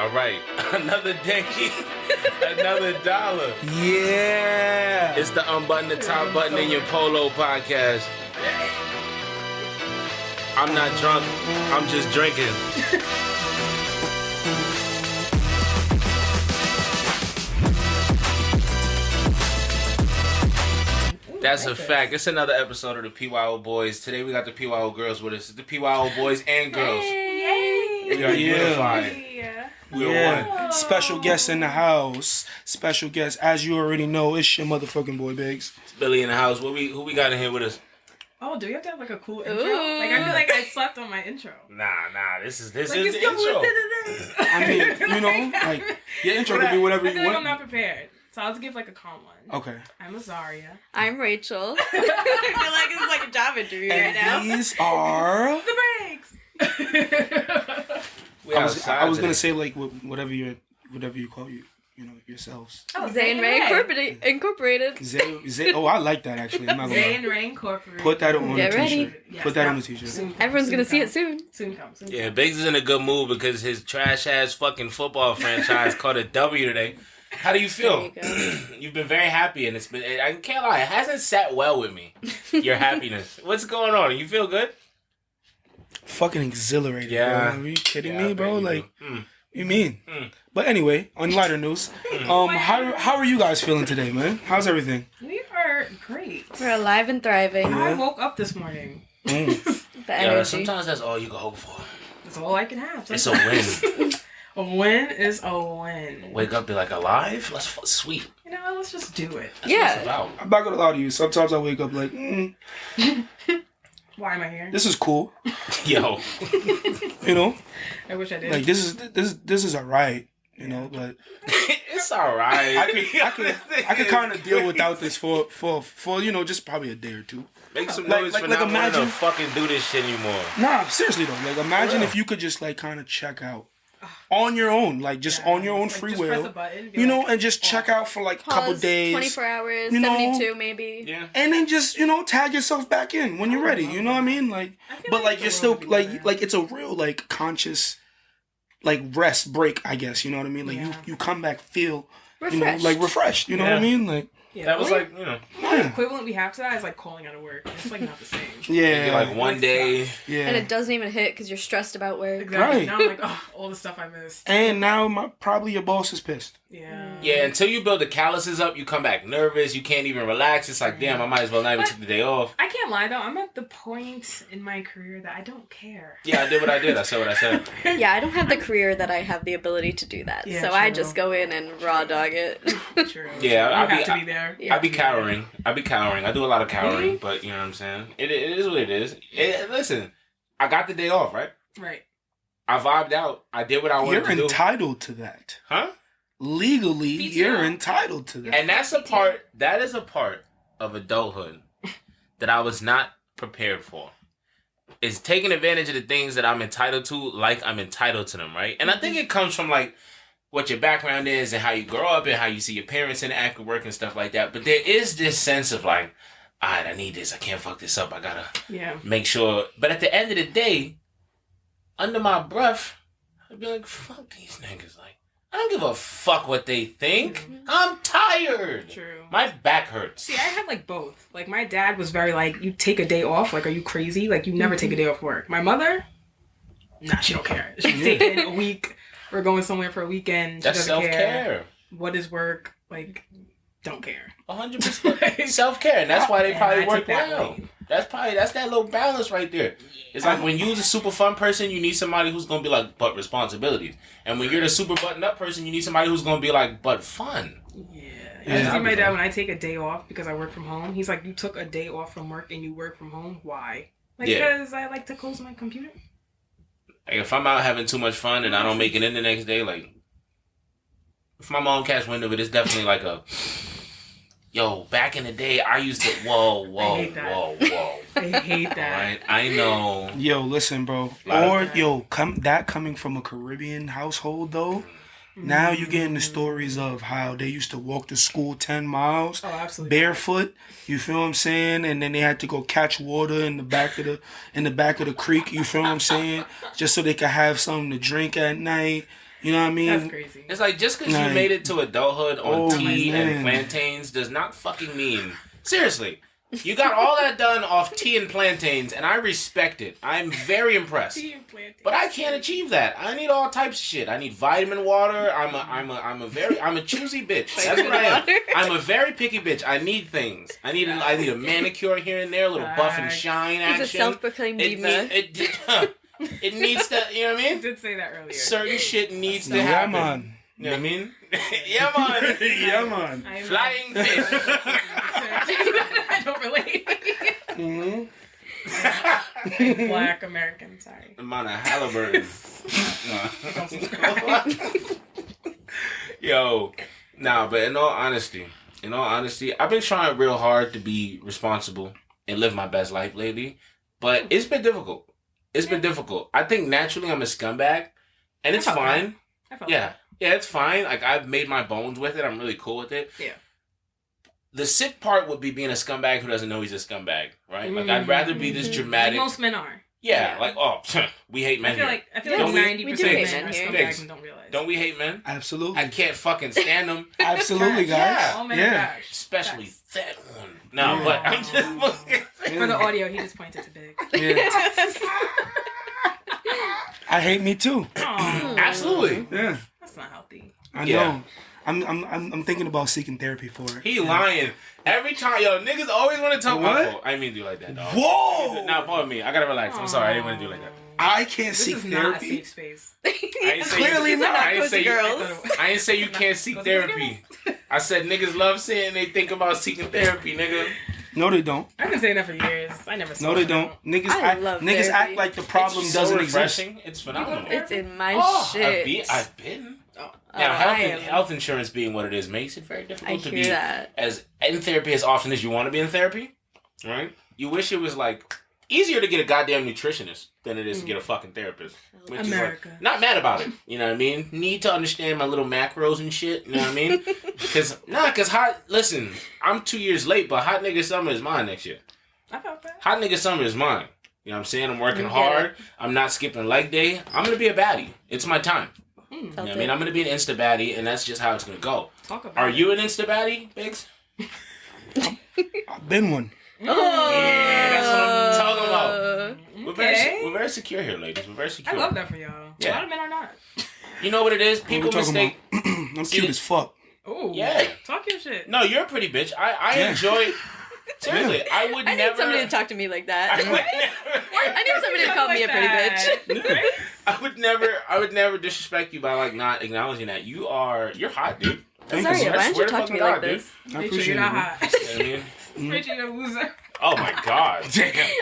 All right, another day, another dollar. Yeah. It's the Unbutton the Top Button in Your Polo podcast. I'm not drunk, I'm just drinking. That's a fact. It's another episode of the PYO Boys. Today we got the PYO girls with us. It's the PYO Boys and girls. Yay! We are unified. We're one. Special guest in the house. Special guest, as you already know, it's your motherfucking boy Biggs. It's Billy in the house. Who we got in here with us? Oh, do you have to have like a cool intro? Like I feel like I slept on my intro. Nah. This is the It's intro. I mean, you know, like your intro could be whatever I you feel like I'm want. not prepared. So I'll just give like a calm one. Okay. I'm Azaria. I'm Rachel. I feel like it's like a job interview right now. And these are. The breaks. I was gonna say like whatever you call yourselves. Oh, Zay&Ray Incorporated. Zay. Oh, I like that actually. I'm not gonna lie. Zay&Ray Incorporated. Put that on Get a ready. t-shirt. Yes, Put that on a t-shirt. Everyone's gonna see it soon. Soon come. Yeah, Biggs is in a good mood because his trash ass fucking football franchise caught a W today. How do you feel? You've been very happy, and I can't lie, it hasn't sat well with me. Your happiness. What's going on? You feel good? Fucking exhilarated. Yeah. Bro. Are you kidding Yeah, me, bro? you Like, do. you mean? But anyway, on lighter news, how are you guys feeling today, man? How's everything? We are great. We're alive and thriving. I woke up this morning. The Yeah, energy. sometimes that's all you can hope for. That's all I can have. It's a win. A win is a win. Wake up, be like, alive? Sweet. You know, let's just do it. That's what it's about. I'm not gonna lie to you. Sometimes I wake up like, Why am I here? this is cool. Yo. You know, I wish I did. like this is alright. You know, but It's alright. I could kind of deal without this for just probably a day or two. Make some Like- noise like- for like not wanting imagine- to fucking do this shit anymore. Nah, seriously though. Like imagine real. if you could just like kind of check out on your own, like just on your own Like, free just press a will, button, be you know, like, and just check out for like a couple Pause, days, 24 hours, you know, 72 maybe. Yeah. and then just tag yourself back in when you're ready. You know what I mean? Like, I feel but like the you're still world would be better. like it's a real like conscious like rest break, I guess. You know what I mean? Like Yeah. you come back feel Refreshed. like refreshed. You know what I Yeah. mean? Like Yeah, That was the like, only equivalent we have to that is like calling out of work. It's like not the same. yeah, like one day. yeah. And it doesn't even hit because you're stressed about work. Exactly. Right. Now I'm like, oh, all the stuff I missed. And now probably your boss is pissed. Yeah. Yeah, until you build the calluses up, you come back nervous. You can't even relax. It's like, damn, I might as well not even take the day off. I can't lie though. I'm at the point in my career that I don't care. Yeah, I did what I did. I said what I said. Yeah, I don't have the career that I have the ability to do that. Yeah, so I true. just go in and raw dog it. True. Yeah, you I'll have be- to be there. Yeah. I be cowering. I do a lot of cowering, Really? but you know what I'm saying? It is what it is. Listen, I got the day off, right? Right. I vibed out. I did what I wanted You're to do. entitled to that. Huh? Legally, PTO. you're entitled to that. And that is a part of adulthood that I was not prepared for. Is taking advantage of the things that I'm entitled to, like I'm entitled to them, right? And I think it comes from like what your background is and how you grow up and how you see your parents interact with work and stuff like that. But there is this sense of like, all right, I need this. I can't fuck this up. I gotta Yeah. make sure. But at the end of the day, under my breath, I'd be like, fuck these niggas. Like, I don't give a fuck what they think. I'm tired. True. My back hurts. See, I had like both. Like my dad was very like, you take a day off. Like, are you crazy? Like, you never take a day off work. My mother, nah, she don't care. She's taking a week. We're going somewhere for a weekend. She That's doesn't care. self-care. What is work? Like, don't care. 100% self-care. And that's why they And probably I work take that well. way. That's that little balance right there. It's like when you're the super fun person, you need somebody who's going to be like, but responsibilities. And when you're the super button-up person, you need somebody who's going to be like, but fun. Yeah. Yeah. I see my dad when I take a day off because I work from home. He's like, you took a day off from work and you work from home. Why? Like, Yeah. because I like to close my computer. Like, if I'm out having too much fun and I don't make it in the next day, like, if my mom catch wind of it, it's definitely like a, yo, back in the day, I used to, whoa. I hate that. I hate that. Alright, I know. Yo, listen, bro. Coming from a Caribbean household though. Now you're getting the stories of how they used to walk to school 10 miles Oh, absolutely. barefoot. You feel what I'm saying? And then they had to go catch water in the back of the creek. You feel what I'm saying? Just so they could have something to drink at night. You know what I mean? That's crazy. It's like just because Like, you made it to adulthood on tea man. and plantains does not fucking mean seriously. You got all that done off tea and plantains, and I respect it. I'm very impressed. Tea and plantain. But I can't achieve that. I need all types of shit. I need vitamin water. I'm a choosy bitch. That's what I am. I'm a very picky bitch. I need things. I need a manicure here and there, a little buff and shine action. He's a self-proclaimed diva. It needs to, you know what I I mean? did say that earlier. Certain shit needs to Yeah, happen. man. You know what I mean? Yeah, man. Yeah, man. I am Flying fish. I don't relate. Mm-hmm. Black American, sorry. I'm on a Halliburton. Don't subscribe. Yo, nah, but in all honesty, I've been trying real hard to be responsible and live my best life lately, but it's been difficult. It's been difficult. I think naturally I'm a scumbag, and it's fine. Yeah, it's fine. Like, I've made my bones with it. I'm really cool with it. Yeah. The sick part would be being a scumbag who doesn't know he's a scumbag, right? Like, I'd rather be this dramatic. Most men are. Yeah, like, oh, we hate men. I feel Don't like we- 90% we of do hate men men are here. scumbags and don't realize. Don't we hate men? Absolutely. I can't fucking stand them. Absolutely, guys. Yeah. All men Yeah. are trash. Especially Facts. that one. No, Yeah. but I'm just For the audio, he just pointed to Big. Yeah. I hate me too. Aw, Absolutely. Yeah. that's not healthy. I Yeah. know. I'm thinking about seeking therapy for it. He lying. Every time, yo, niggas always want to talk What? about. I didn't mean to do like that, dog. Whoa! Nah, pardon me. I gotta relax. I'm sorry. I didn't want to do like that. I can't This seek is not a therapy. safe space. I ain't say Clearly you, not. I ain't Cozy say you, girls. I ain't say you can't seek Cozy therapy. I said niggas love saying they think about seeking therapy, nigga. No, they don't. I've been saying that for years. I never saw No, they it. don't. Niggas I love act therapy. like the problem It's doesn't so exist. refreshing. It's phenomenal. It's in my shit. I've been. Oh. Now, I am. health insurance being what it is makes it very I difficult to hear be that. as in therapy as often as you want to be in therapy, right? You wish it was like easier to get a goddamn nutritionist than it is to get a fucking therapist. Which America. is like, not mad about it, you know what I mean? Need to understand my little macros and shit, you know what I mean? Because listen, I'm 2 years late, but hot nigga summer is mine next year. I felt that. Hot nigga summer is mine. You know what I'm saying? I'm working You get hard. it. I'm not skipping leg day. I'm gonna be a baddie. It's my time. You know what I mean? I'm gonna be an insta baddie, and that's just how it's gonna go. Talk about Are it. you an insta baddie, Biggs? I've been one. Yeah, that's what I'm talking about. Okay. We're very secure here, ladies. We're very I secure. love that for y'all. Yeah. A lot of men are not. You know what it is? What People we talking mistake. about? I'm cute as fuck. Ooh. Yeah. Talk your shit. No, you're a pretty bitch. I Yeah. enjoy. Seriously, I would I never. need somebody to talk to me like I that. would never. I need somebody to call me a pretty bitch. Right? I would never disrespect you by like not acknowledging that you're hot, dude. Thank Sorry, you. why don't Swear you to talk to me fucking like God, dude. this? I Make sure appreciate you're it. not man. hot. You know what I mean? Make sure you're a loser. Oh my God.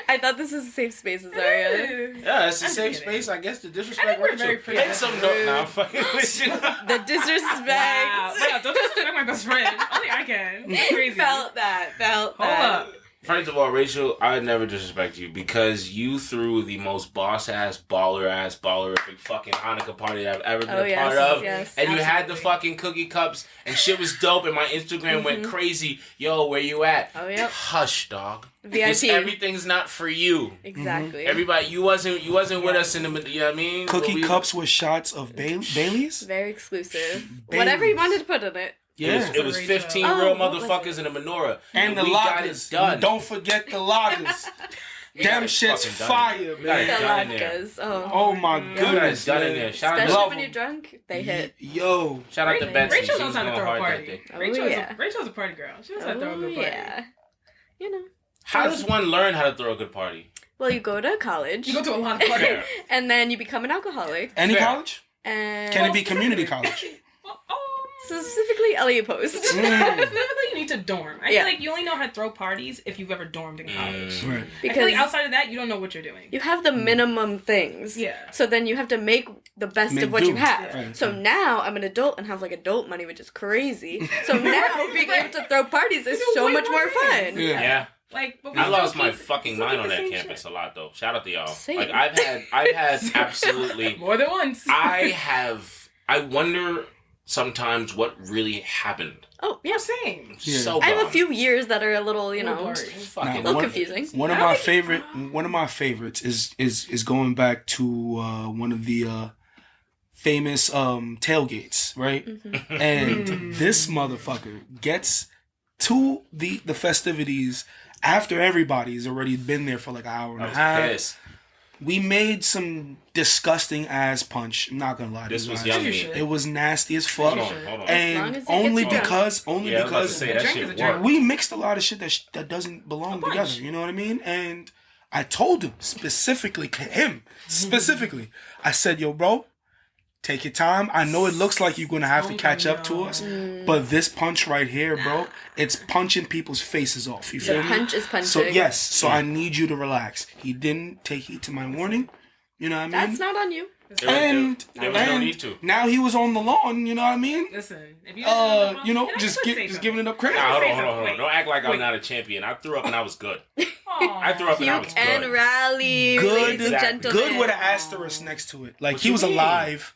I thought this was a safe space, Azaria. Yeah, it's a I'm safe kidding. space, I guess, to I disrespect think we're Rachel. very pretty. Make some note now. Fucking with you. The disrespect. Wow. Wow, don't disrespect my best friend. Only I can. That's crazy. Felt that. Hold up. First of all, Rachel, I would never disrespect you because you threw the most boss-ass, ballerific fucking Hanukkah party I've ever been Oh, a part yes, of. yes. And you had the Absolutely. fucking cookie cups and shit was dope and my Instagram went crazy. Yo, where you at? Oh, yep. Hush, dog. VIP. This, everything's not for you. Exactly. Everybody, you wasn't with us in the, you know what I mean? Cookie But we- cups with shots of Bailey's? Very exclusive. Baby. Whatever you wanted to put in it. Yeah. It was Rachel. 15 Oh, real what was motherfuckers in a menorah. And the we got it lagers. done. Don't forget the lagers. Them shit's fucking done. fire, We got it man. The done in there. latkes. Oh. Oh my We got it goodness. done in man. there. Shout out Especially to Love when you're them. drunk, they hit. Yo. Shout out to Rachel- Betsy. Rachel She knows was how to going throw a hard party. that day. Oh, Rachel's yeah. a party girl. She knows how to throw a Oh, good party. yeah. You know. How does one learn how to throw a good party? Well, you go to college. You go to a lot of parties. Fair. and then you become an alcoholic. Any Fair. college? And Can it be community college? specifically Elliot Post. Specifically, you need to dorm. I Yeah. feel like you only know how to throw parties if you've ever dormed in college. Right. I feel Because like outside of that, you don't know what you're doing. you have the minimum things. Yeah. So then you have to make the best Make of what do. you have. Right. So now I'm an adult and have like adult money, which is crazy. So now being able to throw parties is You do so way much more more things. fun. Yeah. Yeah. Like, but we I still lost my keep- fucking still mind keep on the that same campus shit. a lot though. Shout out to y'all. Same. Like I've had absolutely More than once. I wonder sometimes what really happened. Oh, yeah. Same. Yeah. So I have a gone. few years that are a little, you Little know, blurry. Fucking a little One- confusing. One of I my like- favorites is going back to one of the famous tailgates, right? And this motherfucker gets to the festivities after everybody's already been there for like an hour and a half. Pissed. We made some disgusting ass punch. I'm not gonna lie to you This was guys. young You me. should. It was nasty as fuck. Hold on. As long And as it only gets because I was about to say that Drink shit is a drink. worked. we mixed a lot of shit that doesn't belong A bunch. together. You know what I mean? And I told him specifically, I said, yo, bro, take your time. I know it looks like you're going to have to catch up to us, but this punch right here, bro, it's punching people's faces off. You feel The me? punch is punching. So, yes. So I need you to relax. He didn't take heed to my warning. You know what I mean? That's not on you. And there was no need to. now he was on the lawn. You know what I mean? Listen, if you You know, just giving it up credit. Nah, hold Say on. something. Don't act like I'm Wait. not a champion. I threw up and I was good. I threw up and I was Puke and good. rally, Good, ladies and exactly. gentlemen. Good with an asterisk next to it. Like What he you was mean? alive.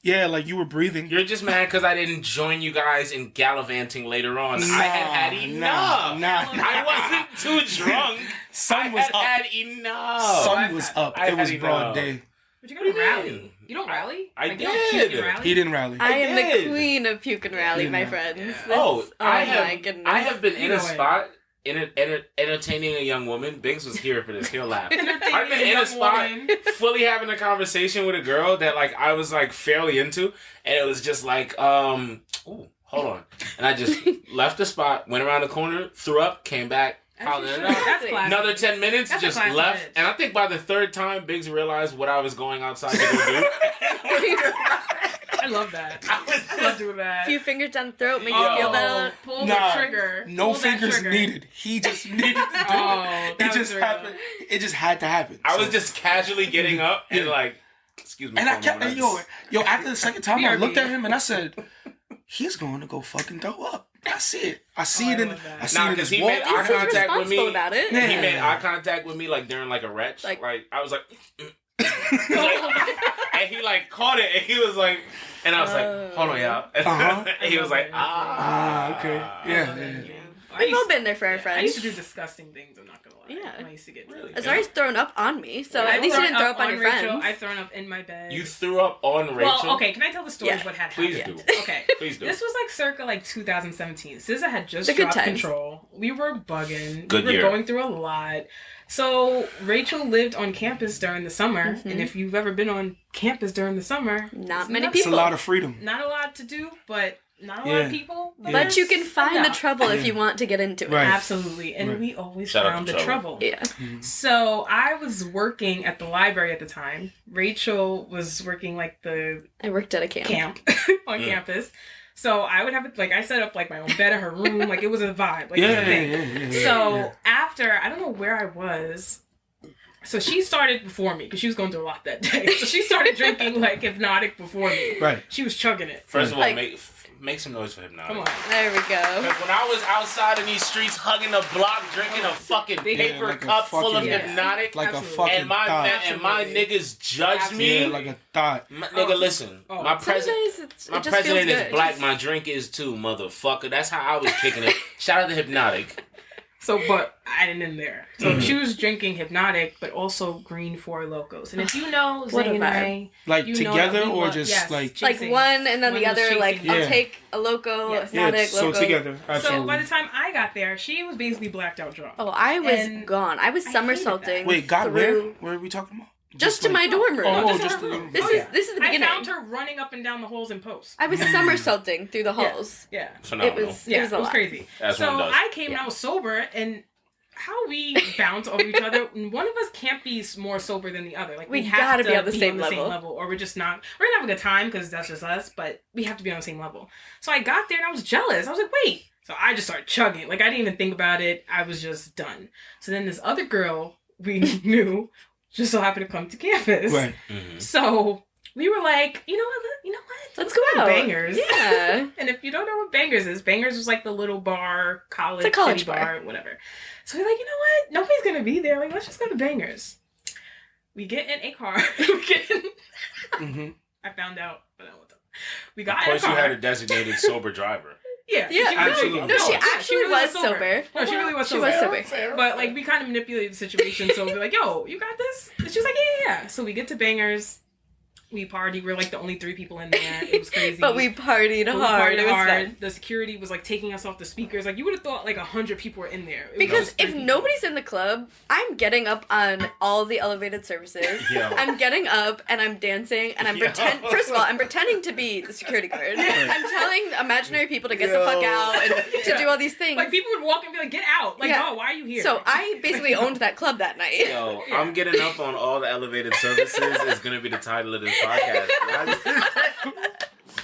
Yeah, like you were breathing. You're just mad because I didn't join you guys in gallivanting later on. I had enough. Nah. I wasn't too drunk. Sun was up. had enough. Sun was up. I It was had broad enough. day. But you gotta What do you rally. mean? You don't rally? I You don't puke did. and rally? He didn't rally. I am did. the queen of puke and rally, You my know. friends. Yeah. This- Oh, my goodness. I have been in You a know it. spot entertaining a young woman. Biggs was here for this. He'll laugh. I've been in young a spot woman. fully having a conversation with a girl that like I was like fairly into, and it was just like ooh, hold on, and I just left the spot, went around the corner, threw up, came back. hollered it out. That's classic. Another 10 minutes, That's a just classic left. bitch. And I think by the third time, Biggs realized what I was going outside to go do. I love that. I was I love just, doing that. Few fingers down the throat, make Oh. you feel better. Pull Nah, the trigger. No Pull that fingers trigger. needed. He just needed to do Oh, it. that It was just real. happened. It just had to happen. I was So- just casually getting up and like, excuse me. And for I a kept, moment. yo, after the second time, I BRB. looked at him and I said, he's going to go fucking throw up. I see it. I see Oh, it I in. love that. I see Nah, it in 'cause his he walk. made eye He's contact with responsible me. about it. Yeah. He made eye contact with me like during like a retch. Like- Like I was like, and he like caught it and he was like, and I was like, hold on, y'all. Uh-huh. And he was like, Okay. Yeah. We've all been there for our I used friends. to do disgusting things, I'm not gonna lie. Yeah. I used to get Really? Azari's thrown up on me, so I've at least you thrown didn't throw up on your Rachel. friends. I've thrown up in my bed. You threw up on Rachel. Well, okay, can I tell the story Yeah. of what had Please happened? do. Okay. Please do. This was like circa like 2017. SZA had just The good dropped times. Control. We were bugging. Good we were year. going through a lot. So Rachel lived on campus during the summer, and if you've ever been on campus during the summer, Not it's many not- It's a people. lot of freedom. Not a lot to do, but not a lot of people. But you can find the enough. trouble if you want to get into it. Right. Absolutely, and Right. we always Shout out found to the trouble. Yeah. So I was working at the library at the time. Rachel was working like the I worked at a camp. on campus. So I would have like I set up like my own bed in her room. Like it was a vibe. Like it was a Yeah. thing. So after I don't know where I was. So she started before me because she was going through a lot that day. So she started drinking like Hypnotic before me. Right. She was chugging it. First of all, Like- make some noise for Hypnotic. Come on. There we go. Because when I was outside in these streets hugging the block, drinking a fucking Yeah, paper like a cup full of fucking- Yes. Hypnotic, Like Absolutely. a fucking and my thought. and my Absolutely. niggas judged me. Yeah, like a thought. My, nigga, Oh. listen. Oh. My president. Sometimes My it just president feels is good. black. My drink is too, motherfucker. That's how I was kicking it. Shout out to Hypnotic. So, but I didn't in there. So she was drinking Hypnotic, but also Green Four Locos. And if you know What a Zay&Ray, Like you know together that we or love- just yes, like. Like chasing. one and then One the was other, like, chasing. I'll Yeah. take a loco, Yes. Yeah, hypnotic, so loco. together. So Absolutely. by the time I got there, she was basically blacked out drunk. Oh, I was And gone. I was I hated somersaulting. Wait, got where? through- Where are we talking about? Just to like- my dorm room. Oh, just just her the room. room. This Oh, is yeah. this is the I beginning. found her running up and down the halls in post. I was somersaulting through the halls. Yeah. It Phenomenal. was Yeah, it was a it was lot. crazy. As So one does. I came and I was sober, and how we bounce over each other. One of us can't be more sober than the other. Like We have gotta to be on the same level. or we're just not. We're gonna have a good time because that's just us. But we have to be on the same level. So I got there and I was jealous. I was like, wait. So I just started chugging. Like I didn't even think about it. I was just done. So then this other girl we knew just so happened to come to campus. Right. Mhm. So we were like, you know what? Let's go to out. Bangers. Yeah. And if you don't know what Bangers is, Bangers was like the little bar, college, It's a college city bar, whatever. So we're like, you know what? Nobody's gonna be there. Like, let's just go to Bangers. We get in a car. Mm-hmm. I found out, but I won't tell. We Of got in a course, you car. had a designated sober driver. Yeah, Yeah, she absolutely. Really, No, she Yeah, actually really was sober. No, she really was She sober. was sober. But like we kind of manipulated the situation, so we're like, "Yo, you got this?" And she was like, "Yeah, yeah, yeah." So we get to Bangers. We partied. We were like the only 3 people in there. It was crazy. But we partied hard. It was fun. The security was like taking us off the speakers. Like you would have thought like 100 people were in there. Because if nobody's in the club, I'm getting up on all the elevated services. Yo. I'm getting up and I'm dancing and I'm First of all, I'm pretending to be the security guard. I'm telling imaginary people to get the fuck out and to do all these things. Like people would walk and be like, "Get out!" Like, "Oh, why are you here?" So I basically owned that club that night. Yo, I'm getting up on all the elevated services is gonna be the title of this podcast.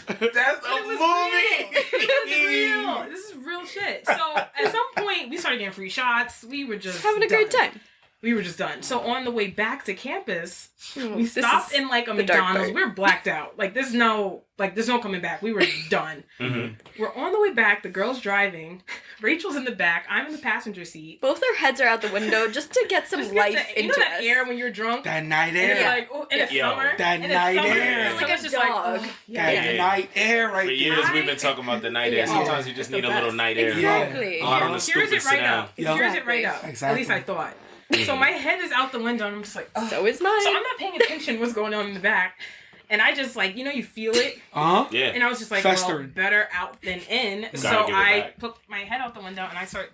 That's a movie. Real. This is real shit. So at some point, we started getting free shots. We were just having a great time. We were just done. So on the way back to campus, we stopped in like a McDonald's. We were blacked out. Like there's no coming back. We were done. Mm-hmm. We're on the way back. The girl's driving. Rachel's in the back. I'm in the passenger seat. Both our heads are out the window just to get some life into us. You know that air when you're drunk? That night air. And it's like, oh, in the summer. That night air. Like a dog. That night air right there. For years we've been talking about the night air. Sometimes you just need a little night air. Exactly. On the Here's it right up. Here's it right up. Exactly. At least I thought. So my head is out the window and I'm just like, oh. So is mine. So I'm not paying attention what's going on in the back. And I just like, you feel it. Uh-huh. Yeah. And I was just like, Festering. well, better out than in. So I put my head out the window and I start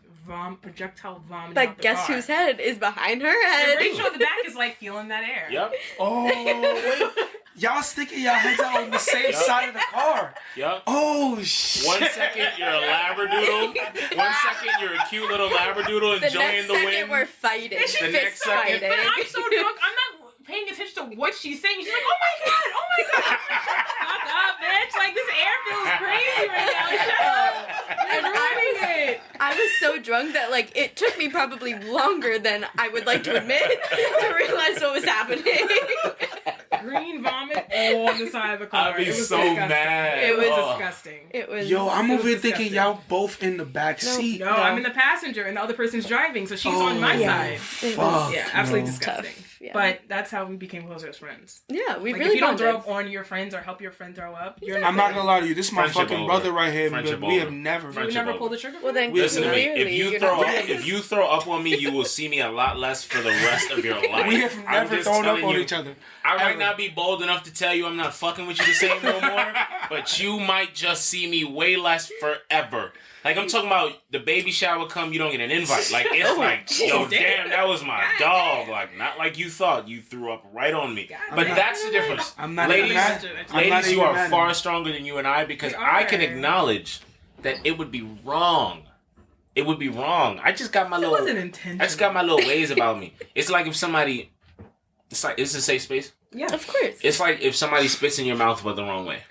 projectile vomiting. But out the guess car. whose head is behind her head? And Rachel in the back is like feeling that air. Yep. Oh, wait. Y'all sticking your heads out on the same side of the car. Yep. Oh, shit. 1 second you're a labradoodle. 1 second you're a cute little labradoodle enjoying the next wind. second we're fighting. The next second. But I'm so drunk, I'm not paying attention to what she's saying. She's like, oh my god. Shut up, bitch. Like, this air feels crazy right now. Shut up. And I was so drunk that, like, it took me probably longer than I would like to admit to realize what was happening. Green vomit all on the side of the car. I'd be It was so disgusting. mad. It was Oh. disgusting. It was. Yo, I'm It over was here thinking disgusting. y'all both in the back seat. No, I'm in the passenger and the other person's driving, so she's on my side. Fuck, Yeah, absolutely no. disgusting. Tough. Yeah. But that's how we became closer as friends. Yeah, we Like, really if you don't bonded. throw up on your friends or help your friend throw up, you're I'm not gonna lie to you. This is my Friendship fucking over. brother right here. Friendship But we over. have never. You Friendship never over. pulled the trigger? Well, then Listen to me. clearly If you're not if you throw up on me, you will see me a lot less for the rest of your life. We have I'm never just thrown up telling on you, each other. I might Ever. not be bold enough to tell you I'm not fucking with you the same no more, but you might just see me way less forever. Like, I'm talking about the baby shower come, you don't get an invite. Like, it's like, yo, damn, that was my dog. Like, not like you thought. You threw up right on me. But that's the difference. I'm not even Ladies, mad. I'm not ladies, you even are mad. far stronger than you and I because We I can are. acknowledge that it would be wrong. It would be wrong. I just got my It little... wasn't intentional. I just got my little ways about me. It's like if somebody... It's a safe space. Yeah. Of course. It's like if somebody spits in your mouth but the wrong way.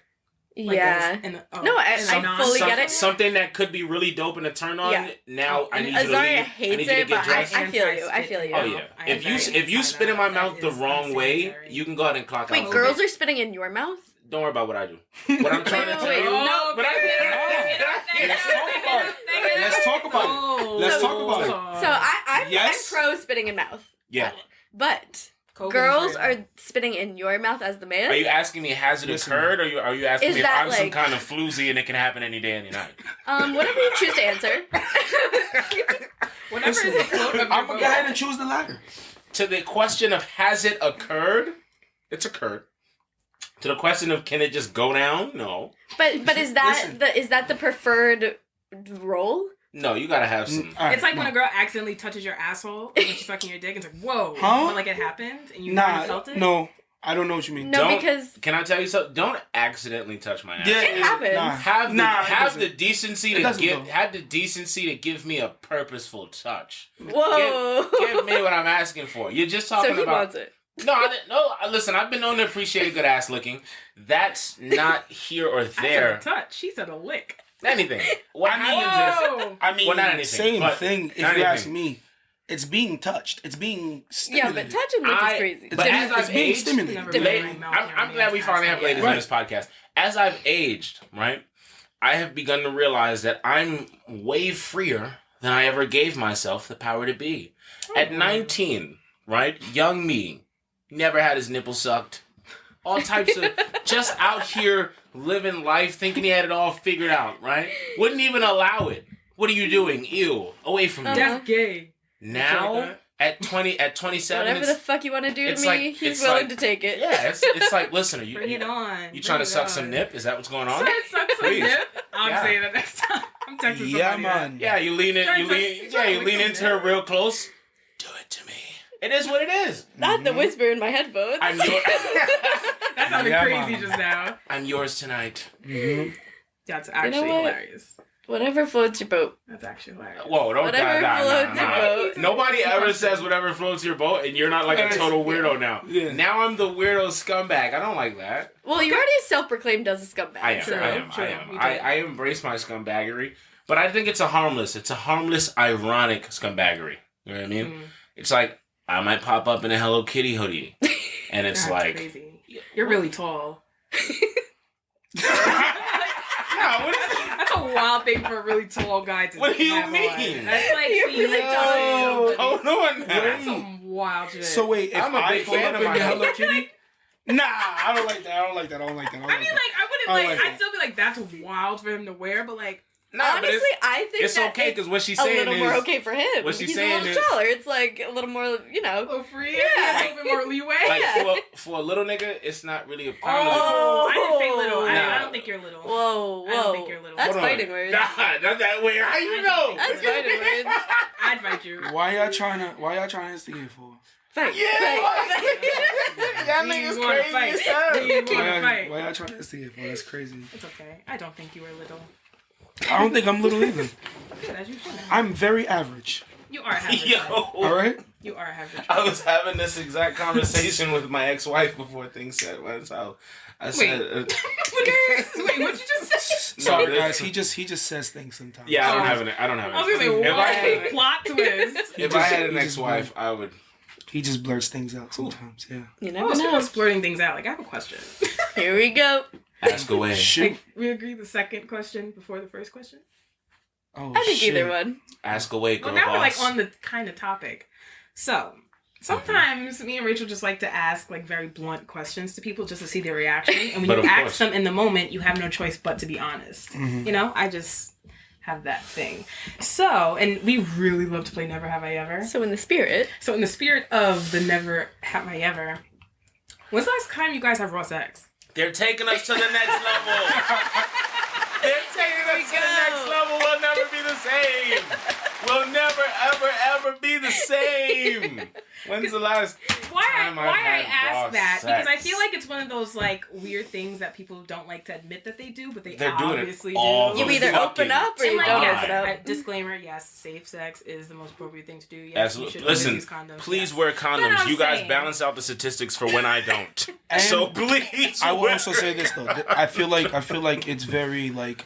Like Yeah. No, I fully get it. Something that could be really dope and a turn on. Yeah. Now I need you to Azaria leave. I hates need you to it, get but I dressed. feel you. I feel you. Oh yeah. If you spit in my mouth the wrong way, you can go ahead and clock Wait, out. girls are spitting in your mouth? Don't worry about what I do. What I'm trying to tell wait, you. no, But Let's talk about it. Let's talk about it. So I'm Yes. pro spitting in mouth. Yeah. But COVID girls is are real. spitting in your mouth as the man? Are you asking me has it Listen. occurred, or are you asking Is me if that, I'm some like- kind of floozy and it can happen any day, any night? Whatever you choose to answer. Whatever is the float of your I'm gonna boat. go ahead and choose the latter. To the question of has it occurred, it's occurred. To the question of can it just go down, no. But is that Listen. the preferred role? No, you gotta have some. All right, It's like no. when a girl accidentally touches your asshole when she's sucking your dick and it's like, whoa. Huh? But like it happened and you Nah, never felt it? no, I don't know what you mean. No, Don't- because Can I tell you something? Don't accidentally touch my ass. It happens. Have the Nah, the decency It to doesn't, give though. have the decency to give me a purposeful touch. whoa. Give me what I'm asking for. You're just So talking he about. wants it. No, listen, I've been known to appreciate a good ass licking. That's not here or I said there. a touch. She said a lick. Anything. What I mean, happens is Whoa. I mean, Well, not anything, same but thing. If not you anything. ask me, it's being touched. It's being Yeah, but stimulated. touch and lick I- is crazy. It's but being- as I've it's being aged, stimulated. Never Different. been La- in my mouth, I'm glad we finally have ladies Right. on this podcast. As I've aged, right, I have begun to realize that I'm way freer than I ever gave myself the power to be. At 19, right, young me, never had his nipple sucked. All types of, just out here living life, thinking he had it all figured out, right? Wouldn't even allow it. What are you doing? Ew. Away from me. That's gay. Now, At 27, Whatever the fuck you want to do to it's me, like- he's it's willing like- to take it. yeah, it's like, listen, are you Bring it on. you trying to suck some nip? Is that what's going on? Suck some Please. nip. I'm Yeah. saying that next time. I'm texting somebody. Yeah, that. man. Yeah, you lean in, you lean into her real close. Do it to me. It is what it is. Not the whisper in my headphones. I'm your, That sounded Yeah, crazy man. just now. I'm yours tonight. Mm-hmm. That's actually what? hilarious. Whatever floats your boat. That's actually hilarious. Whoa, don't Whatever floats your boat. Nobody ever says whatever floats your boat, and you're not like a total weirdo now. Yeah. Now I'm the weirdo scumbag. I don't like that. Well, you already self-proclaimed as a scumbag. I am. True, I am. true. I am. You I, did. I embrace my scumbaggery, but I think it's a harmless, ironic scumbaggery. You know what I mean? Mm. It's like I might pop up in a Hello Kitty hoodie, and it's That's like, crazy. You're really tall. no, what is it? That's a wild thing for a really tall guy to What do you have on. mean? That's like You're really tall. Hold on now. That's some wild shit. So wait, if I'm a I big pull fan up of in my the Hello Kitty, nah, I don't like that. I don't like that. I mean, like, I I wouldn't like I'd it. still be like, that's wild for him to wear, but like, Nah, but Honestly, I think it's that okay because what she's a saying little is more okay for him. what she's He's saying a little is- taller. It's like a little more, you a know. little free, Yeah. a little bit more leeway. like Yeah. for a little nigga, it's not really a problem. Oh, I didn't say little. I Nah. don't think you're little. Whoa, I don't whoa. think you're little. That's Hold on. fighting words. Nah, not that way. How you know? That's fighting words. I'd fight you. Why y'all trying to instigate for? Fight. Yeah, Fight. y'all We niggas wanna crazy fight. as hell. We wanna fight. Why y'all trying to instigate for? That's crazy. It's okay. I don't think you were little. I don't think I'm little either. Good, as you should. I'm very average. You are average. Yo, All right. You are average. I was having this exact conversation with my ex-wife before things went south. I said, Wait, what'd you just say? Sorry, No, guys. He just says things sometimes. yeah, I don't have I was gonna say, If I what? had- Plot twist. If I had an ex-wife, I would. He just blurts things out sometimes. Yeah. You Oh, never speaking know. of splurting things out, like, I have a question. Here we go. Ask away. Shoot. Like, we agree the second question before the first question? Oh, I think shit. either one. Ask away, girl Well, now we're like boss. on the kind of topic. So, sometimes me and Rachel just like to ask like very blunt questions to people just to see their reaction. And when But you of ask course. them in the moment, you have no choice but to be honest. Mhm. You know, I just have that thing. So, and we really love to play Never Have I Ever. So in the spirit, So, in the spirit of the Never Have I Ever, when's the last time you guys have raw sex? They're taking us to the next level. They're taking us to the next level. We'll never be the same. We'll never, ever, ever be the same. When's the last Why time I've I had raw ask that? Because I sex? feel like it's one of those like weird things that people don't like to admit that they do, but They're doing it obviously all do. you the either fucking open up or And you like, don't yes, open up. disclaimer, yes, safe sex is the most appropriate thing to do. Yes, you Absolutely. should always Listen, use condoms. please yes. wear But condoms. I'm You guys saying- balance out the statistics for when I don't. And So please. I will wear- also say this though. I feel like it's very like.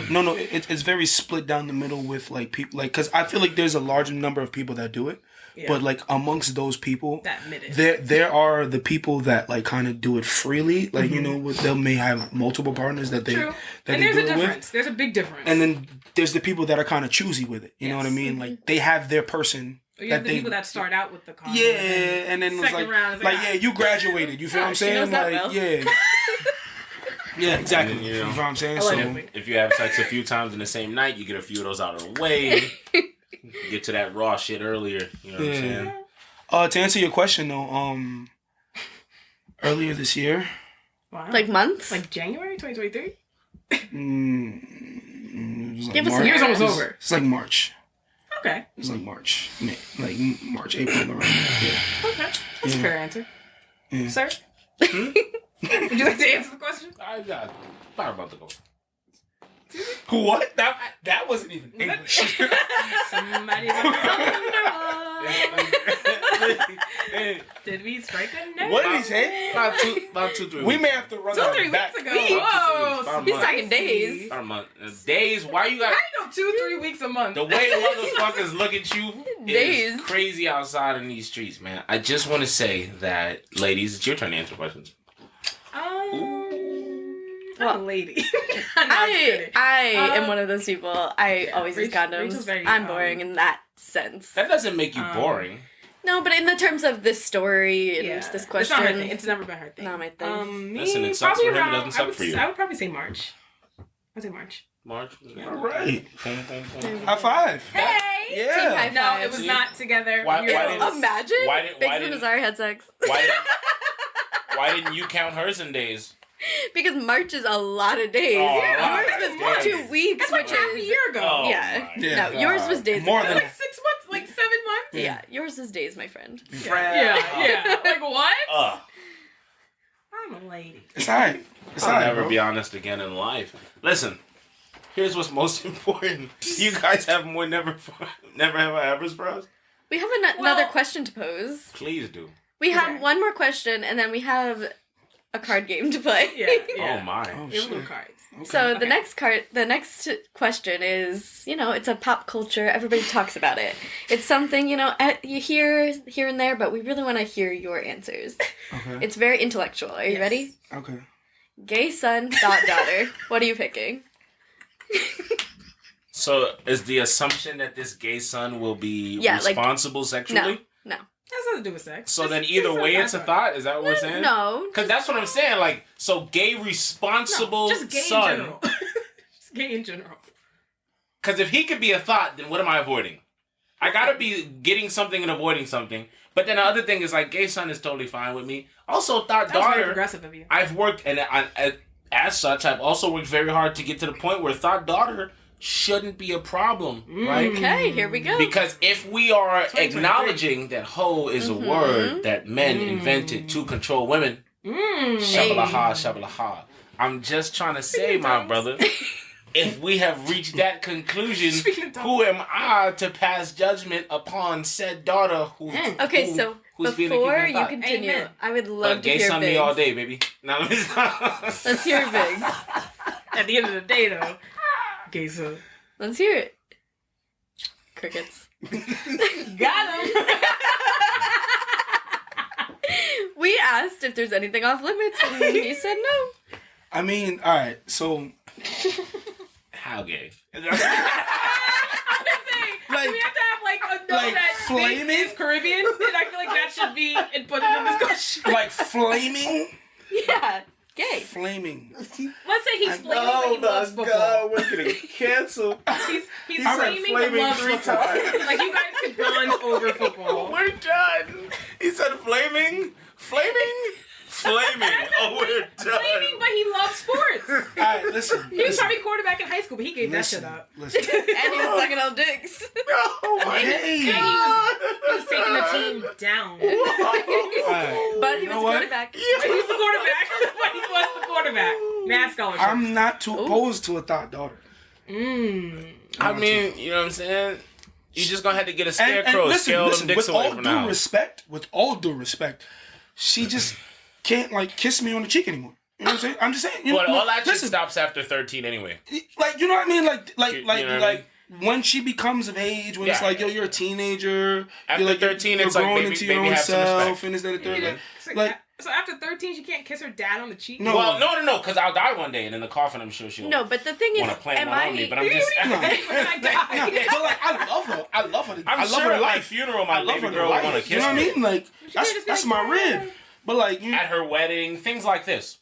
No, it's very split down the middle with like people like because I feel like there's a large number of people that do it, Yeah. but like amongst those people, That admit it. there are the people that like kind of do it freely, like you know, they may have multiple partners that they True. that And they there's do a it with, difference. There's a big difference. and then there's the people that are kind of choosy with it. You know what I Yes. mean? Like they have their person. you have the they- people that start out with the condom. Yeah, and then it's second like, round is like like, yeah, you graduated. You feel what I'm she knows saying? that Like well. yeah, yeah, exactly. And then, You you know know, what I'm saying? Allegedly. If you have sex a few times in the same night, you get a few of those out of the way. Get to that raw shit earlier. You know what I'm saying? To answer your question though, earlier this year, Wow. Like months? Like January 2023? it was like Give us some March. years almost It's- over. It's like March. Okay. It's like March, May, like March, April, around there. Yeah. Okay. That's a fair answer. Yeah. Sir? Would you like to answer the question? I got about to go. What? That wasn't even English. Somebody Did we strike a nerve? What did he say? About 2, 3 We weeks. may have to run 2 or that 3 back. weeks ago. Weeks. Whoa. About a He's month. talking days. About a month. Days? Why you got... I know 2-3 weeks a month. The way motherfuckers look at you Days. is crazy outside in these streets, man. I just want to say that, ladies, it's your turn to answer questions. I'm a lady. I'm not kidding. I am one of those people. I always use Rachel's condoms. very, I'm boring in that sense. That doesn't make you boring. No, but in the terms of this story and Yeah. this It's question, not her thing. It's never been her thing. Not my thing. Me, Listen, it sucks probably for him, it around, doesn't suck for you. I would probably say March. I'd say March. March. All right. Boom, boom, boom. High five. Hey! Yeah. Team high No, five. it was not together. Why- You're- why didn't- Imagine. Why didn't- Biggs why and didn't- Azari had sex. Why didn't you count hers in days? Because March is a lot of days. Oh, Yours a lot. was 2 weeks, That's like which half a is year ago. Oh, yeah. my Yeah. No, yours was days. More ago. than- Like 6 months, like 7 months. Yeah, yours is days, my friend. Yeah. Like what? Ugh. I'm a lady. It's alright. It's I'll alright, never bro. be honest again in life. Listen, here's what's most important. You guys have more never have I ever's for us? We have another question to pose. Please do. We have Okay. one more question, and then we have a card game to play. Yeah. Oh my. Oh, It was shit. cards. Okay. So the Okay. next question is, it's a pop culture. Everybody talks about it. It's something, you hear here and there, but we really want to hear your answers. Okay. It's very intellectual. Are you Yes. ready? Okay. Gay son, daughter. What are you picking? So is the assumption that this gay son will be Yeah, like- responsible sexually? No. Has nothing to do with sex. So Just- then either just way a it's a thought. thought? Is that what we're saying? No. Because that's what I'm saying. Like, so gay responsible Just gay in son. general. Just gay in general. Because if he could be a thought, then what am I avoiding? I gotta be getting something and avoiding something. But then the other thing is like, gay son is totally fine with me. Also, thought That was very daughter. progressive of you. I've worked, and as such, I've also worked very hard to get to the point where thought daughter shouldn't be a problem, right? Okay, here we go. Because if we are 2023. acknowledging that hoe is a word that men invented to control women, shabalaha, shabalaha. I'm just trying to say, Speaking my tongues. brother, if we have reached that conclusion, Speaking of tongues. who am I to pass judgment upon said daughter Okay, so who's being a before keeping you thought? continue, Amen. I would love But to gay hear son me Biggs. all day, baby. Now let me Let's hear Biggs. At the end of the day, though, gay son. Let's hear it. Crickets. Got him. We asked if there's anything off limits, and he said no. I mean, alright, so How gay? I'm just saying, Like- do we have to have like a note like that flaming? Biggs is Caribbean? And I feel like that should be input in the discussion. like flaming. Yeah, gay. Flaming. Let's say he's flaming, but he loves football. we're getting canceled. He's said flaming, but loves football. Like you guys could bond over football. We're done. He said flaming. Oh, we're done. Flaming, but he loves sports. Alright, listen. He was probably quarterback in high school, but he gave that shit up. Listen. And he was sucking on dicks. Oh my Hey. And he was taking the team down. He Alright. But he You was know what? quarterback. was the quarterback, but he was the quarterback. Mad scholarship. I'm not too opposed to a thought daughter. I mean, you know what I'm saying? You just gonna have to get a And scarecrow, scale them dicks with away all from due now. respect, she just can't like kiss me on the cheek anymore. You know what I'm saying? I'm just saying. You But know, all that shit listen, stops after 13 anyway. like you know what I mean? Like You know what I like when she becomes of age, when it's Yeah. like you're a teenager. After you're like 13, you're it's like, growing baby- into your baby, own have some respect. self, and this, that, and the third. So, Like so after 13, she can't kiss her dad on the cheek? No. Well, no, because I'll die one day, and in the coffin, I'm sure she'll No, but the thing is, want to plant am one I... on me. But I'm just, When I die. but like I love her. I love her. I I'm love sure her at my life. funeral, I my love baby her girl will life. want to You kiss know what I me. mean? Like just be that's like, my "Yeah." rib. But like you, At her wedding, things like this.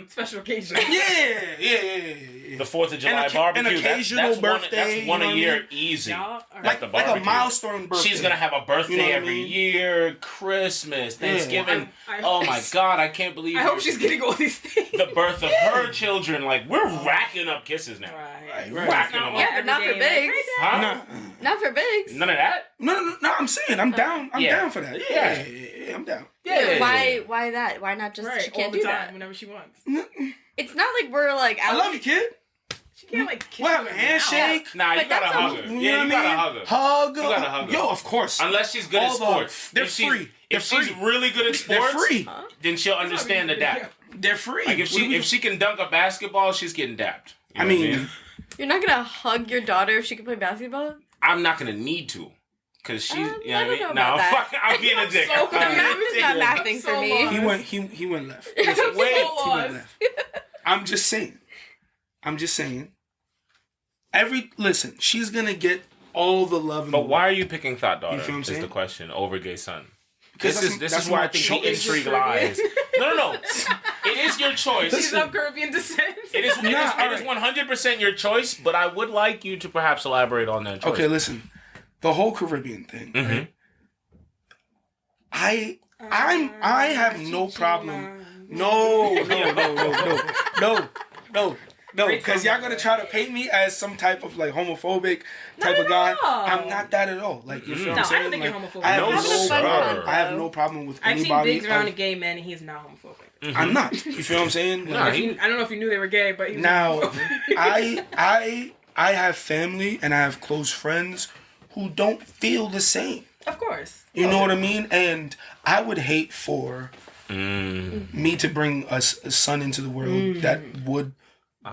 Special occasion. yeah. The 4th of July an barbecue. occasional that's birthday, That's one you know a what I year mean? easy. Y'all are- Like the Like a barbecue. milestone birthday. She's gonna have a birthday You know what I every mean? year, Christmas, Thanksgiving. I- Oh my God, I can't believe. I hope you're- she's getting all these things. the birth of her children. Like we're racking up kisses now. Right. Right. Racking them Yeah, up. but not for Every day, Biggs. Huh? Nah. Not for Biggs. None of that. No. I'm saying I'm down. I'm Yeah. down for that. Yeah, I'm down. Yeah. Why that? Why not just... Right, She all can't the do time, that. whenever she wants. It's not like we're like... I love you, kid. She can't like kiss We'll have you a in the mouth. handshake. Nah, you But gotta that's hug a- her. You Yeah, know you what I gotta mean? hug her. Hug her. You gotta hug her. Yo, of course. Unless she's good at All the- sports. they're If she's- free. They're If she's free. really good at They're sports, free. then she'll understand the dap. They're free. Like if she can dunk a basketball, she's getting dapped. You I know what mean, You're not gonna hug your daughter if she can play basketball? I'm not gonna need to, cause she's. You know I what I don't mean? know No, about that. fuck, I'm being a dick. so I'm being a Math is dick. not mathing for so me. lost. he went left. I'm Listen, so Wait, he lost. went left. I'm just saying. Listen, she's gonna get all the love. In But the why world. are you picking thought daughter? You feel what I'm Is saying? the question over gay son? This is where I think the intrigue lies. No. It is your choice. She's of Caribbean descent. It is 100% your choice, but I would like you to perhaps elaborate on that choice. Okay, listen. The whole Caribbean thing, right? I have no problem. No, because y'all gonna try to paint me as some type of like homophobic type of guy. I'm not that at all. Like, you feel what I'm saying? I don't think you're homophobic. I have no problem with I've anybody. seen Biggs around a gay man, and he's not homophobic. I'm not. You feel what I'm saying? Like, I don't know if you knew they were gay, but now I have family and I have close friends who don't feel the same. Of course. You know what I mean? And I would hate for me to bring a son into the world that would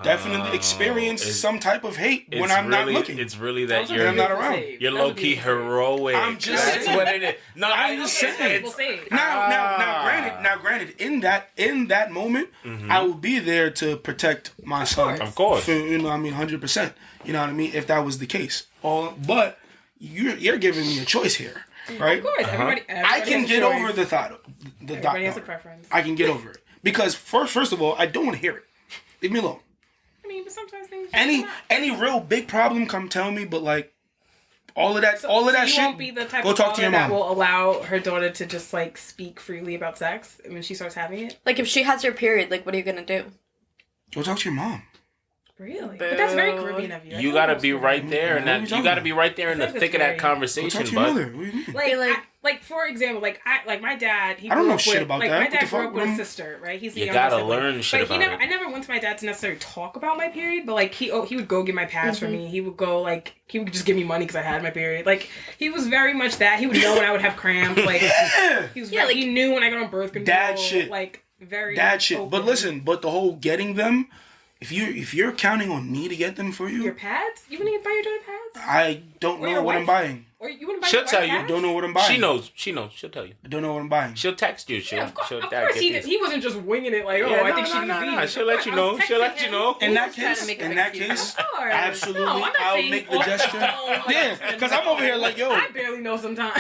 definitely experience some type of hate when I'm not looking. It's really that I'm not around. You're low key heroic. I'm just That's saying. what it is. No, I'm just saying. Now, granted, in that moment, I will be there to protect my son. Of course. You know what I mean? 100%. You know what I mean? If that was the case. But you're giving me a choice here, right? Of course. Everybody I can get over the thought. Everybody has a preference. I can get over it. Because first of all, I don't want to hear it. Leave me alone. I mean, but sometimes things. Any real big problem, come tell me. But like all of that shit. You won't be the type go of talk to your father that mom. will allow her daughter to just like speak freely about sex when she starts having it. Like, if she has her period, like, what are you gonna do? Go talk to your mom. Really? But that's very Caribbean of you. You gotta be right there, and you gotta be right there in the thick of that conversation. Go talk to your mother. What do you mean? Like for example, my dad. I don't know shit about that. My dad grew up with a sister, right? He's the youngest. You gotta sibling. learn shit about it. I never went to my dad to necessarily talk about my period, but like he would go get my pads for me. He would go he would just give me money because I had my period. Like he was very much that. He would know when I would have cramps. Like he knew when I got on birth control. Dad shit. Like very dad shit. open. But listen, the whole getting them. If you're counting on me to get them for you, your pads, you wouldn't even buy your daughter pads. I don't know what I'm buying. Or you wouldn't buy She'll your tell wife you. pads? Don't know what I'm buying. She knows. She'll tell you. I don't know what I'm buying. She'll text you. Of course, he wasn't just winging it like, I think she needs these. She'll let you know. She'll let you know. In that case, absolutely, I'll make the gesture. Yeah, because I'm over here like, yo, I barely know sometimes.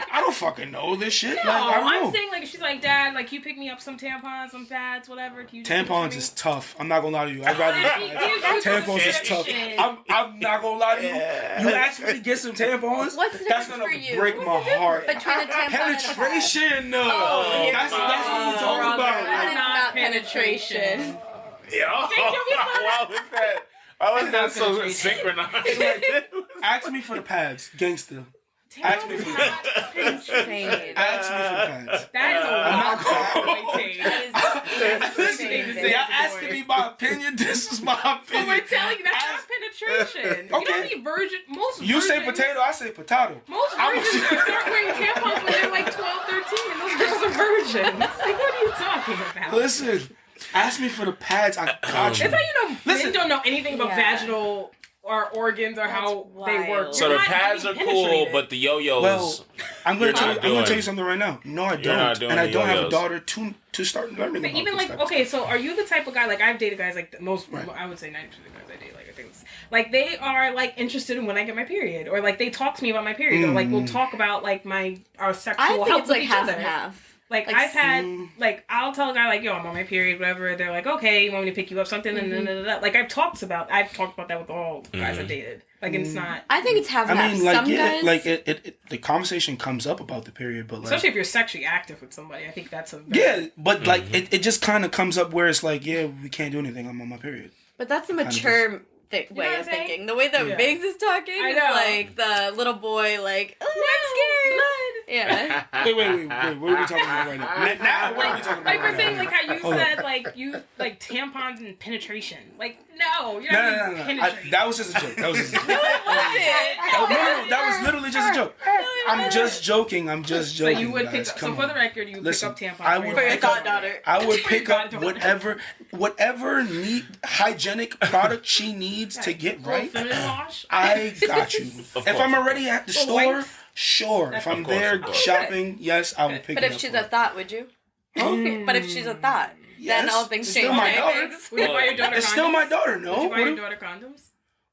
I don't fucking know this shit. No, like, I don't know. I'm saying like if she's like, Dad, like you pick me up some tampons, some pads, whatever. Can you tampons is tough. I'm not gonna lie to you. I'd rather tampons is tough. I'm not gonna lie to you. You asked me to get some tampons. What's the That's difference gonna for you? break my heart. Between a tampon Penetration. Oh, that's what we're talking about. That is not penetration. Yeah. Why was that so synchronized? Ask me for the pads, gangster. Ask me for the pads. Ask me for the pads. That is a Listen, y'all asking me my opinion. This is my opinion. So we're telling you that's not penetration. Okay. You don't need virgin. You say potato, I say potato. Most virgins start wearing tampons when they're like 12, 13, and those girls are virgins. Like, what are you talking about? Listen, ask me for the pads. I got you. That's how you know men don't know anything about vaginal or organs or how they work. So the pads are cool, but the yo-yos. Well, I'm gonna tell you something right now. No, I don't, and I don't have a daughter to start learning. But about even this like, type okay, so are you the type of guy like I've dated guys like most? Right. I would say 90% of the guys I date, like I think, like they are like interested in when I get my period, or like they talk to me about my period, or like we'll talk about like our sexual I think health it's like with each half other. and half. Like I've had, like I'll tell a guy like, yo, I'm on my period, whatever. They're like, okay, you want me to pick you up something, and like I've talked about that with all guys I've dated. Like it's not. I think it's half and half. I mean, like some guys, like it the conversation comes up about the period, but like especially if you're sexually active with somebody, I think that's a very, but like it just kind of comes up where it's like, yeah, we can't do anything. I'm on my period. But that's a mature way of thinking. The way that Biggs is talking is like the little boy, like, oh, I'm scared. Yeah. Wait. What are we talking about right now? Now, what are we talking about? Like we're right saying, now? like how you said, like you like tampons and penetration. Like no, you're not No. penetrating. That was just a joke. That was just a joke. No, That was literally just a joke. I'm just joking. So you would pick up. So for the record, you would pick up tampons. I would for your pick up, goddaughter. I would pick up whatever hygienic product she needs to get right. Wash. I got you. If I'm already at the store, sure. If I'm there shopping, yes, I will pick it up. But if she's a thought, would you? But if she's a thought, then Yes. all things It's change. still my daughter. Would you buy your daughter It's condoms? still my daughter. No. Would you buy your daughter condoms?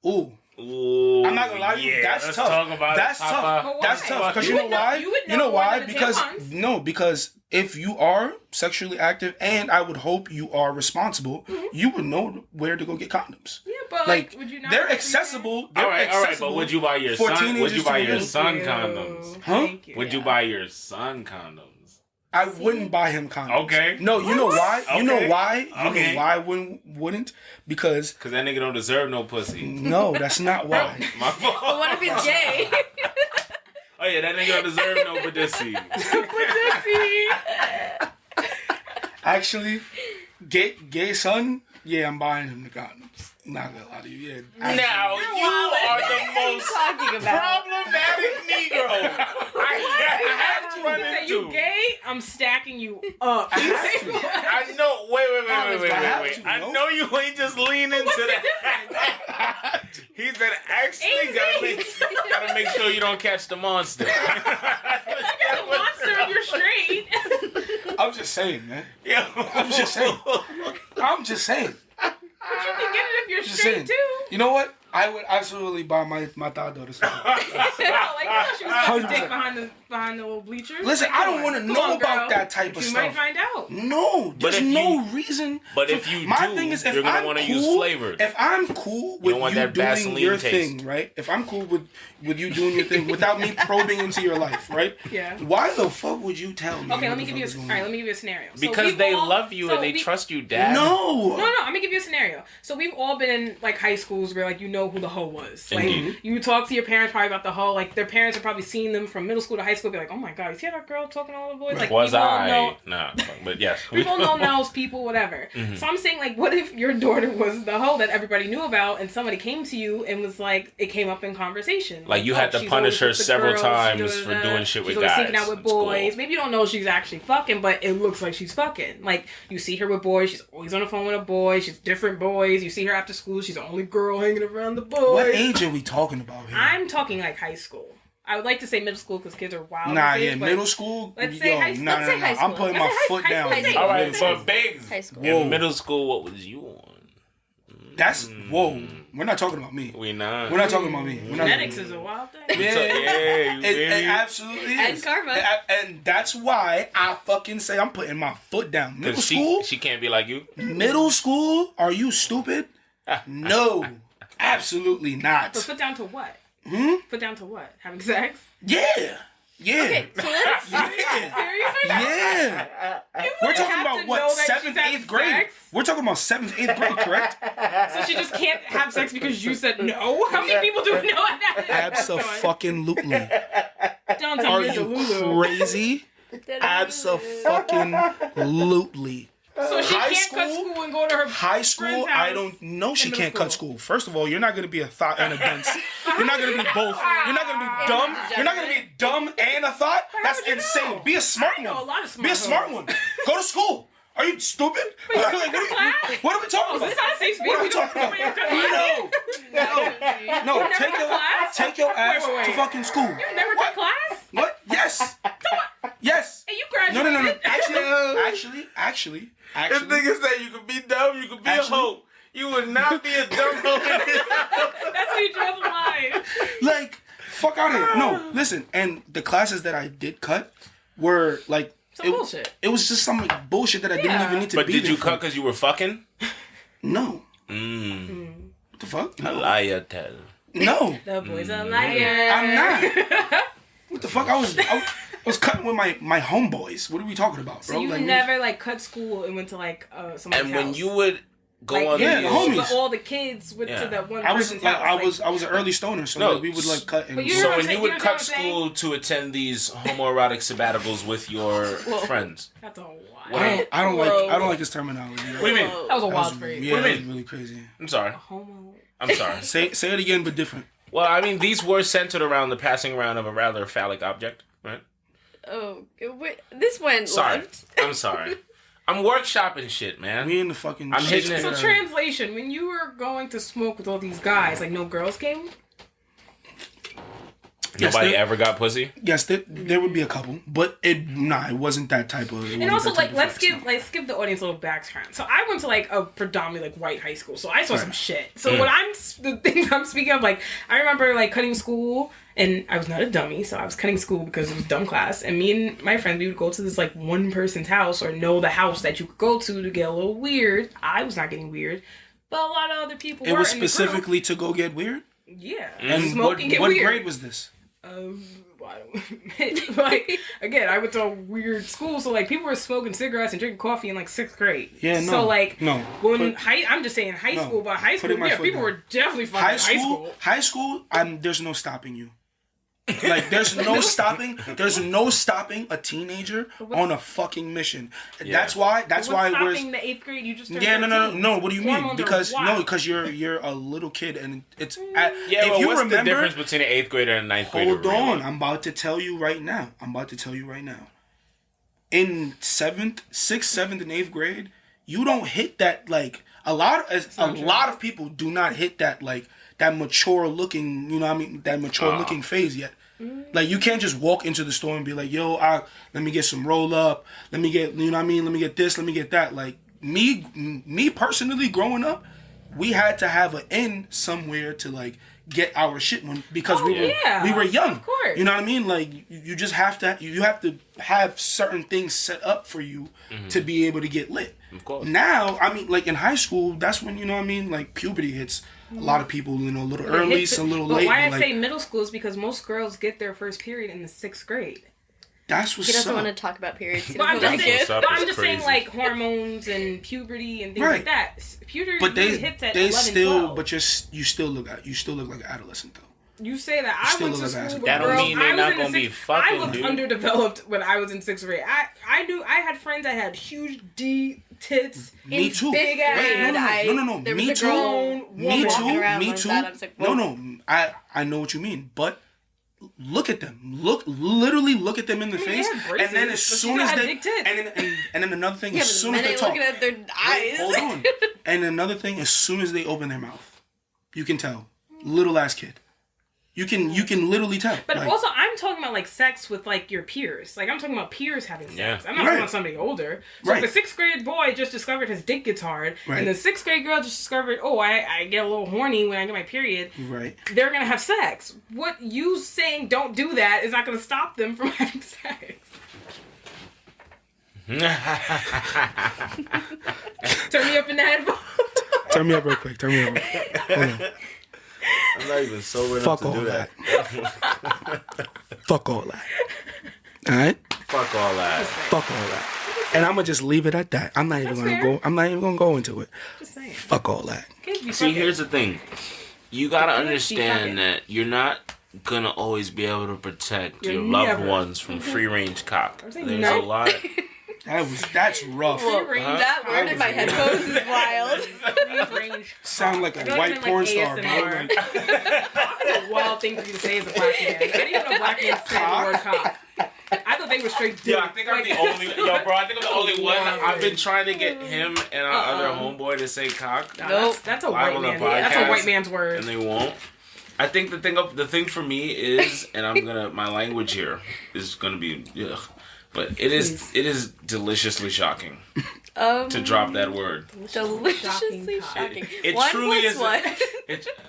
Ooh, Ooh, I'm not gonna lie to you. yeah, That's let's tough. talk about That's it, tough. Papa. That's tough. Because you know why? You know why? Because if you are sexually active, and I would hope you are responsible, you would know where to go get condoms. Yeah, but Like, would you not they're accessible. They're all right. But would you buy your for son? Would you teenagers buy to your use. son condoms? Huh? Would you buy your son condoms? I wouldn't buy him condoms. Okay. No, you know why? Okay. You know why? You Okay. know why I wouldn't? Because that nigga don't deserve no pussy. no, that's not why. My fault. But what if he's gay? Oh yeah, that nigga don't deserve no pussy. Actually, gay son, yeah, I'm buying him the condoms. Not gonna lie to you, yeah. Now you are the most Talking about. problematic Negro I have to run Say into. you gay? I'm stacking you up. I know. Wait. I no? know you ain't just lean into that. He said, actually, gotta make sure you don't catch the monster. The monster and you're straight. I'm just saying, man. Yeah. I'm just saying. I'm just saying. But you can get it if you're Just straight saying. too. You know what? I would absolutely buy my thought daughter something. Like, you know she was sucking 100%. dick behind the little bleachers. Listen, Like, I come don't want to on. know Come on, about girl. that type of You stuff. might find out. No, there's if no reason. But for- if you my do, thing is, if you're gonna I'm want to cool, use flavored. If I'm cool with don't want you that doing Vaseline your taste. thing, right? If I'm cool with you doing your thing without me probing into your life, right? Yeah. Why the fuck would you tell me? Okay, what let me the give you fuck is going all right. on? Let me give you a scenario. So Because we've they all- love you so and they we- trust you, Dad. No. No, I'm gonna give you a scenario. So we've all been in like high schools where like you know who the hoe was. Like Indeed. you talk to your parents probably about the hoe. Like their parents have probably seen them from middle school to high school. Be like, oh my god, you see that girl talking to all the boys? Like Was people I? know- Nah, but yes. People know those people, whatever. Mm-hmm. So I'm saying, like, what if your daughter was the hoe that everybody knew about, and somebody came to you and was like, it came up in conversation. Like, you had to she's punish always her with the several girls, times she for doing shit with she's always guys sneaking out with at school. boys. Maybe you don't know she's actually fucking, but it looks like she's fucking. Like, you see her with boys, she's always on the phone with a boy, she's different boys. You see her after school, she's the only girl hanging around the boys. What age are we talking about here? I'm talking like high school. I would like to say middle school because kids are wild. Nah, these days, yeah, but middle school. let's say high school. Nah, Let's say high I'm school. putting Let's my say foot high down. school. with you. All right, Middle but school. Biggs, High school. Whoa. in middle school, what was you on? That's whoa. We're not talking about me. We not. We're not talking about me. We're not Genetics is a wild thing. Yeah, Yeah, you feel it me? absolutely is. And karma. And that's why I fucking say I'm putting my foot down. Middle 'Cause school? she can't be like you. Middle school? Are you stupid? No. Absolutely not. But put down to what? Hmm? Put down to what? Having sex? Yeah. Yeah. Okay, so let's. Yeah. Seriously? Yeah. You We're wouldn't talking have about to what? know that 7th, she's having 8th grade. sex? We're talking about 7th, 8th grade, correct? So she just can't have sex because you said no? How many people do know that? Abso-fucking-lutely. Don't tell Are me you're you Delulu. crazy? Abso-fucking-lutely. So she High can't cut school? school and go to her High school, friend's I house don't know. She in can't middle cut school. First of all, you're not gonna be a thought and a dunce. You're not gonna be both. You're not gonna be dumb. You're not gonna be dumb and a thought. That's would you insane. know? Be a smart I know one. a lot of smart Be a smart hoes. one. Go to school. Are you stupid? Like, what are we talking Oh, about? this is not a safe space. What are we We don't- talking about? we don't cut class. No, never cut class? take your ass wait. to fucking school. You never What? cut class? What? Yes. Yes. Hey, you No, graduated. no. Actually. This nigga said you could be dumb, you could be Actually- a hoe. You would not be a dumb hoe. That's how you draw the line. Like, fuck out of here. No, listen. And the classes that I did cut were like Some bullshit. It was just some like, bullshit that I didn't Yeah. even need to But be did there you for. cut because you were fucking? No. Mm. What the fuck? A No. liar tell. No. The boy's a liar. I'm not. What the fuck? I was cutting with my homeboys. What are we talking about, bro? So you Like, never like cut school and went to like somebody's And house. when you would go like, on Yeah, these... the homies. all the kids went Yeah. to that one I was person's like, house. I was an early stoner, so No, like, we would like cut and but you So know when what you I'm would saying? cut school to attend these homoerotic sabbaticals with your friends. That's a wild. I don't Whoa. like this terminology. What do you mean? That was a That wild was, phrase. yeah, What do that you was mean? really crazy. I'm sorry. Homo. I'm sorry. Say it again, but different. Well, I mean, these were centered around the passing around of a rather phallic object, right? Oh, wait, this went Sorry. left. I'm sorry. I'm workshopping shit, man. We in the fucking. I'm hitting it. So Shakespeare. translation: when you were going to smoke with all these guys, like no girls came. Nobody ever got pussy? Yes, there would be a couple, but it wasn't that type of. And also, like, let's give the audience a little background. So I went to like a predominantly like white high school, so I saw some shit. So the things I'm speaking of, like, I remember like cutting school, and I was not a dummy, so I was cutting school because it was dumb class. And me and my friends, we would go to this like one person's house or know the house that you could go to get a little weird. I was not getting weird, but a lot of other people. It was specifically to go get weird. Yeah, and smoke and get what weird. grade was this? Like, again, I went to a weird school, so like people were smoking cigarettes and drinking coffee in like 6th grade. Yeah, no. So like, no. I'm just saying high school, but high school, yeah, people were definitely fucking high school. High school, there's no stopping you. Like, there's no stopping a teenager on a fucking mission. Yeah. That's why it was stopping the 8th grade. You just no. What do you mean? Because you're a little kid, and it's if you remember, the difference between an 8th grader and a 9th grader? Hold on, I'm about to tell you right now. In 6th, 7th, and 8th grade, you don't hit that, like, a lot of people do not hit that, like, that mature looking, you know what I mean, that mature looking phase yet. Like, you can't just walk into the store and be like, yo, let me get some roll up, let me get, you know what I mean, let me get this, let me get that. Like, me personally growing up, we had to have an end somewhere to, like, get our shit because we were young. Of course. You know what I mean? Like, you just have to have certain things set up for you to be able to get lit. Of course. Now, I mean, like, in high school, that's when, you know what I mean, like, puberty hits. A lot of people, you know, a little early, some a little late. But why I like, say middle school is because most girls get their first period in the 6th grade. That's what's He doesn't up. want to talk about periods. But I'm just saying, crazy. like, hormones and puberty and things like that. Puberty But hits at 11, 12. But you still look like an adolescent though. You say that. I went to school with that don't girls. mean they're not gonna be fucking, I looked dude. underdeveloped when I was in 6th grade. I had friends that had huge D tits. Me too. Big ass. No. There Me was a too. girl Me walking too. around Me like too. that. I was like, whoa. No. I know what you mean, but look at them. Literally look at them in the face, braces, and then as soon as they, and then another thing, as soon as they talk, looking at their eyes. hold on. And another thing, as soon as they open their mouth, you can tell, little ass kid. You can literally tell. But like, also, I'm talking about like sex with like your peers. Like, I'm talking about peers having sex. Yeah. I'm not talking about somebody older. So if the 6th grade boy just discovered his dick gets hard, and the 6th grade girl just discovered, I get a little horny when I get my period. Right. They're gonna have sex. What you saying don't do that is not gonna stop them from having sex. Turn me up in the headphones. Turn me up real quick. Hold on. I'm not even sober enough Fuck to all do that. Fuck all that. All right. Fuck all that. Fuck all that. And I'm gonna just leave it at that. I'm not even gonna go into it. Just saying. Fuck all that. See, here's the thing. You gotta Fucking understand that you're not gonna always be able to protect your loved ones from free range cock. There's a lot. That's rough. That word in my headphones is wild. Range. Sound like a I feel white like porn ASMR. star, bro. Like, That's a wild thing for you to say as a black man. I didn't even know black men said the word cock. I thought they were straight dick. Yo, I think I'm the only. Yo, bro, I think I'm the only one. I've been trying to get him and our other homeboy to say cock. No, that's a white man. That's a white man's word. And they won't. I think the thing for me is, and my language here is gonna be, ugh, but it is deliciously shocking to drop that word. Deliciously shocking. It One truly plus is. one.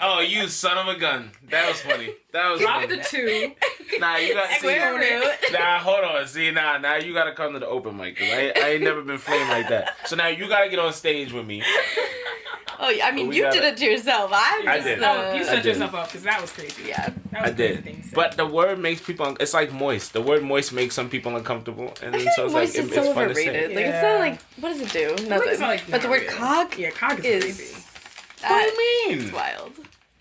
Oh, you son of a gun! That was funny. Drop the 2. Nah, you got Square root. Nah, hold on. See, now you gotta come to the open mic, cause I ain't never been framed like that. So now you gotta get on stage with me. Oh, I mean, you did it to yourself. I did. You set yourself up because that was crazy. Yeah, that was I did. But the word makes people. It's like moist. The word moist makes some people uncomfortable, and I then feel so it's like like moist is it's so fun to say. overrated. Like, it's not like, what does it do? Nothing. It's not like, but the word cock, yeah, cock is crazy. What do you mean? It's wild.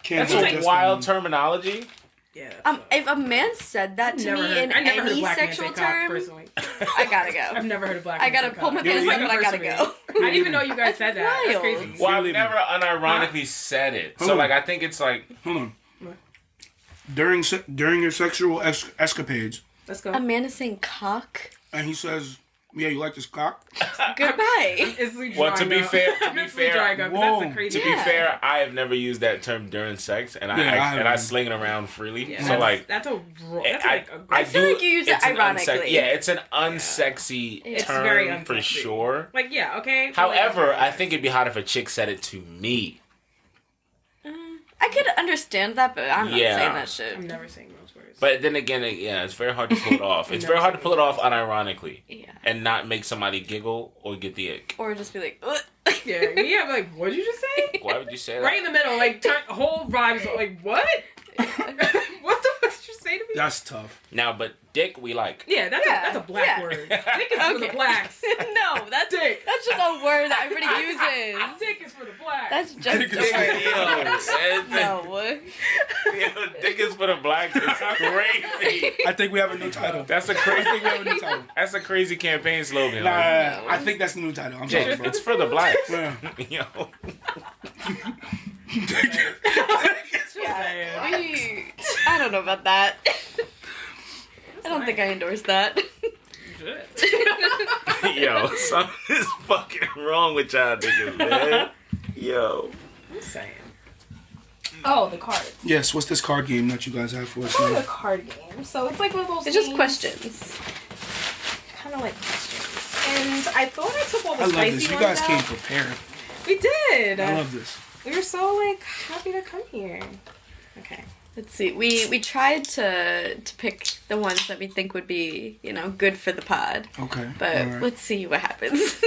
That's like wild terminology. Yeah. If a man said that to me in any sexual term, personally. I gotta go. I've never heard of black. I gotta pull my pants up and I gotta go. I didn't even know you guys said that. That's crazy. Well, I've never unironically said it. So like, I think it's like. Hold on. During your sexual escapades, Let's go. A man is saying cock. and he says, Yeah, you like this cock? Goodbye. It's like Well, to drying be up. fair, It's like drying up, 'cause Whoa. that's a crazy. To be fair, I have never used that term during sex, and I haven't. sling it around freely. Yeah, so that's, like, that's a that's I, like a I feel do- like you use it it's an ironically. yeah, it's an unsexy It's term very for unsexy. sure. like yeah, okay. but, However, like, I think it'd be hot if a chick said it to me. I could understand that, but I'm not Yeah. saying that shit. I'm never saying those words. But then again, yeah, it's very hard to pull it off. It's very hard to pull it off unironically Yeah. and not make somebody giggle or get the ick. Or just be like, ugh. yeah, like what did you just say? Why would you say that? Right in the middle, like turn whole vibes like what? What the fuck did you say to me? That's tough. Now, but dick, we like. Yeah, that's a black yeah. word. Dick is for the blacks. No, that's Dick. That's just a word that everybody uses. Dick is for the blacks. That's just Dick a is- word. No. No. Dick is for the blacks. It's crazy. I think we have a new title. That's a I think we have a crazy. new title. That's a crazy campaign slogan. Nah, Like, I think that's the new title. I'm Dick, sorry, bro. it's for the blacks. Yeah. Yo. I don't know about that. I don't think I endorse that. Yo, something is fucking wrong with y'all niggas, man. Yo. I'm saying. Oh, the cards. Yes, what's this card game that you guys have for us It's now? a card game. So it's like one of those. It's just games, questions. Kind of like questions. And I thought I took all the I love spicy this. You ones guys out. came prepared. We did. I love this. We were so like happy to come here. Okay. Let's see. We tried to pick the ones that we think would be, good for the pod. Okay. But all right. let's see what happens.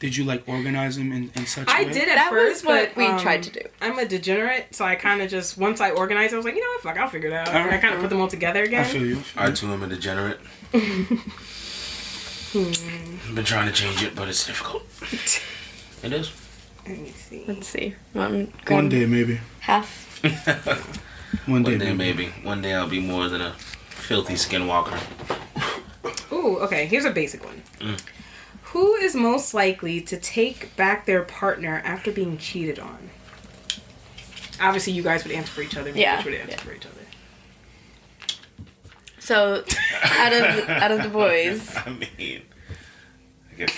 Did you organize them in such a I way? did at That first, was what but we tried to do. I'm a degenerate, so I kind of just once I organized, I was like, you know what, fuck, I'll figure it out. And I Alright, kind of put them all together again. I feel you. I too am a degenerate. I've been trying to change it, but it's difficult. It is. Let me see. Let's see. One day, maybe. Half. One One day, day, maybe. One day I'll be more than a filthy skinwalker. Ooh, okay. Here's a basic one. Who is most likely to take back their partner after being cheated on? Obviously, you guys would answer for each other. but Yeah. each would answer for each other. So, out of the boys, I mean,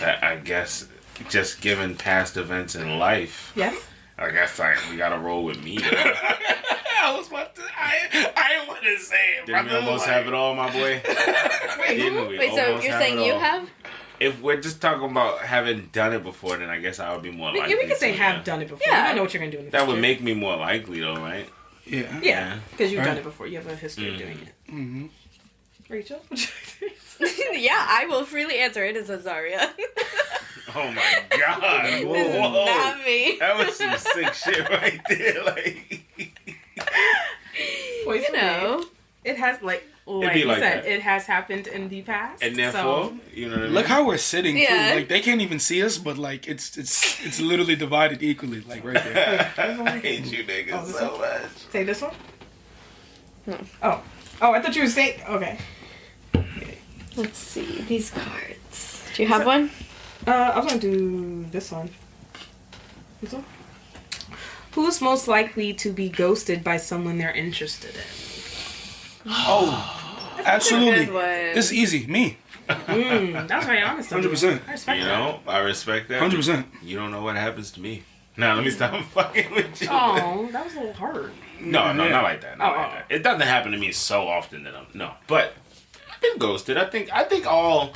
I guess just given past events in life, Yes. I guess we gotta roll with me. I was about to. I didn't want to say it. Didn't we brother. almost have it all, my boy? Didn't we? wait. So Almost you're have saying it you all. have? If we're just talking about having done it before, then I guess I would be more likely. We can say to, have done it before. Yeah. You don't know what you're gonna do in the That future. would make me more likely, though, right? Yeah. Yeah, because you've done Right. it before. You have a history of doing it. Mm-hmm. Rachel? Yeah, I will freely answer it as Azaria. Oh my god! This is Whoa. not me. That was some sick shit right there. Like, Poison You know. It has like be you like said, that. it has happened in the past. and therefore, so, you know what I mean? Look how we're sitting Yeah. too. Like they can't even see us, but like it's literally divided equally. Like right there. I hate you niggas Oh, this so one? much. say this one. No. Oh, I thought you were saying okay. Let's see these cards. Do you have one? I was gonna do this one. This one. Who's most likely to be ghosted by someone they're interested in? Oh, absolutely. Good one. This is easy. Me. That's very honest. of you. 100%. I respect You that. know, I respect that. 100%. You don't know what happens to me. Now let me stop fucking with you. Oh, that was a little hard. No, Yeah. not like that. Not Oh, like that. It doesn't happen to me so often that but I've been ghosted. I think all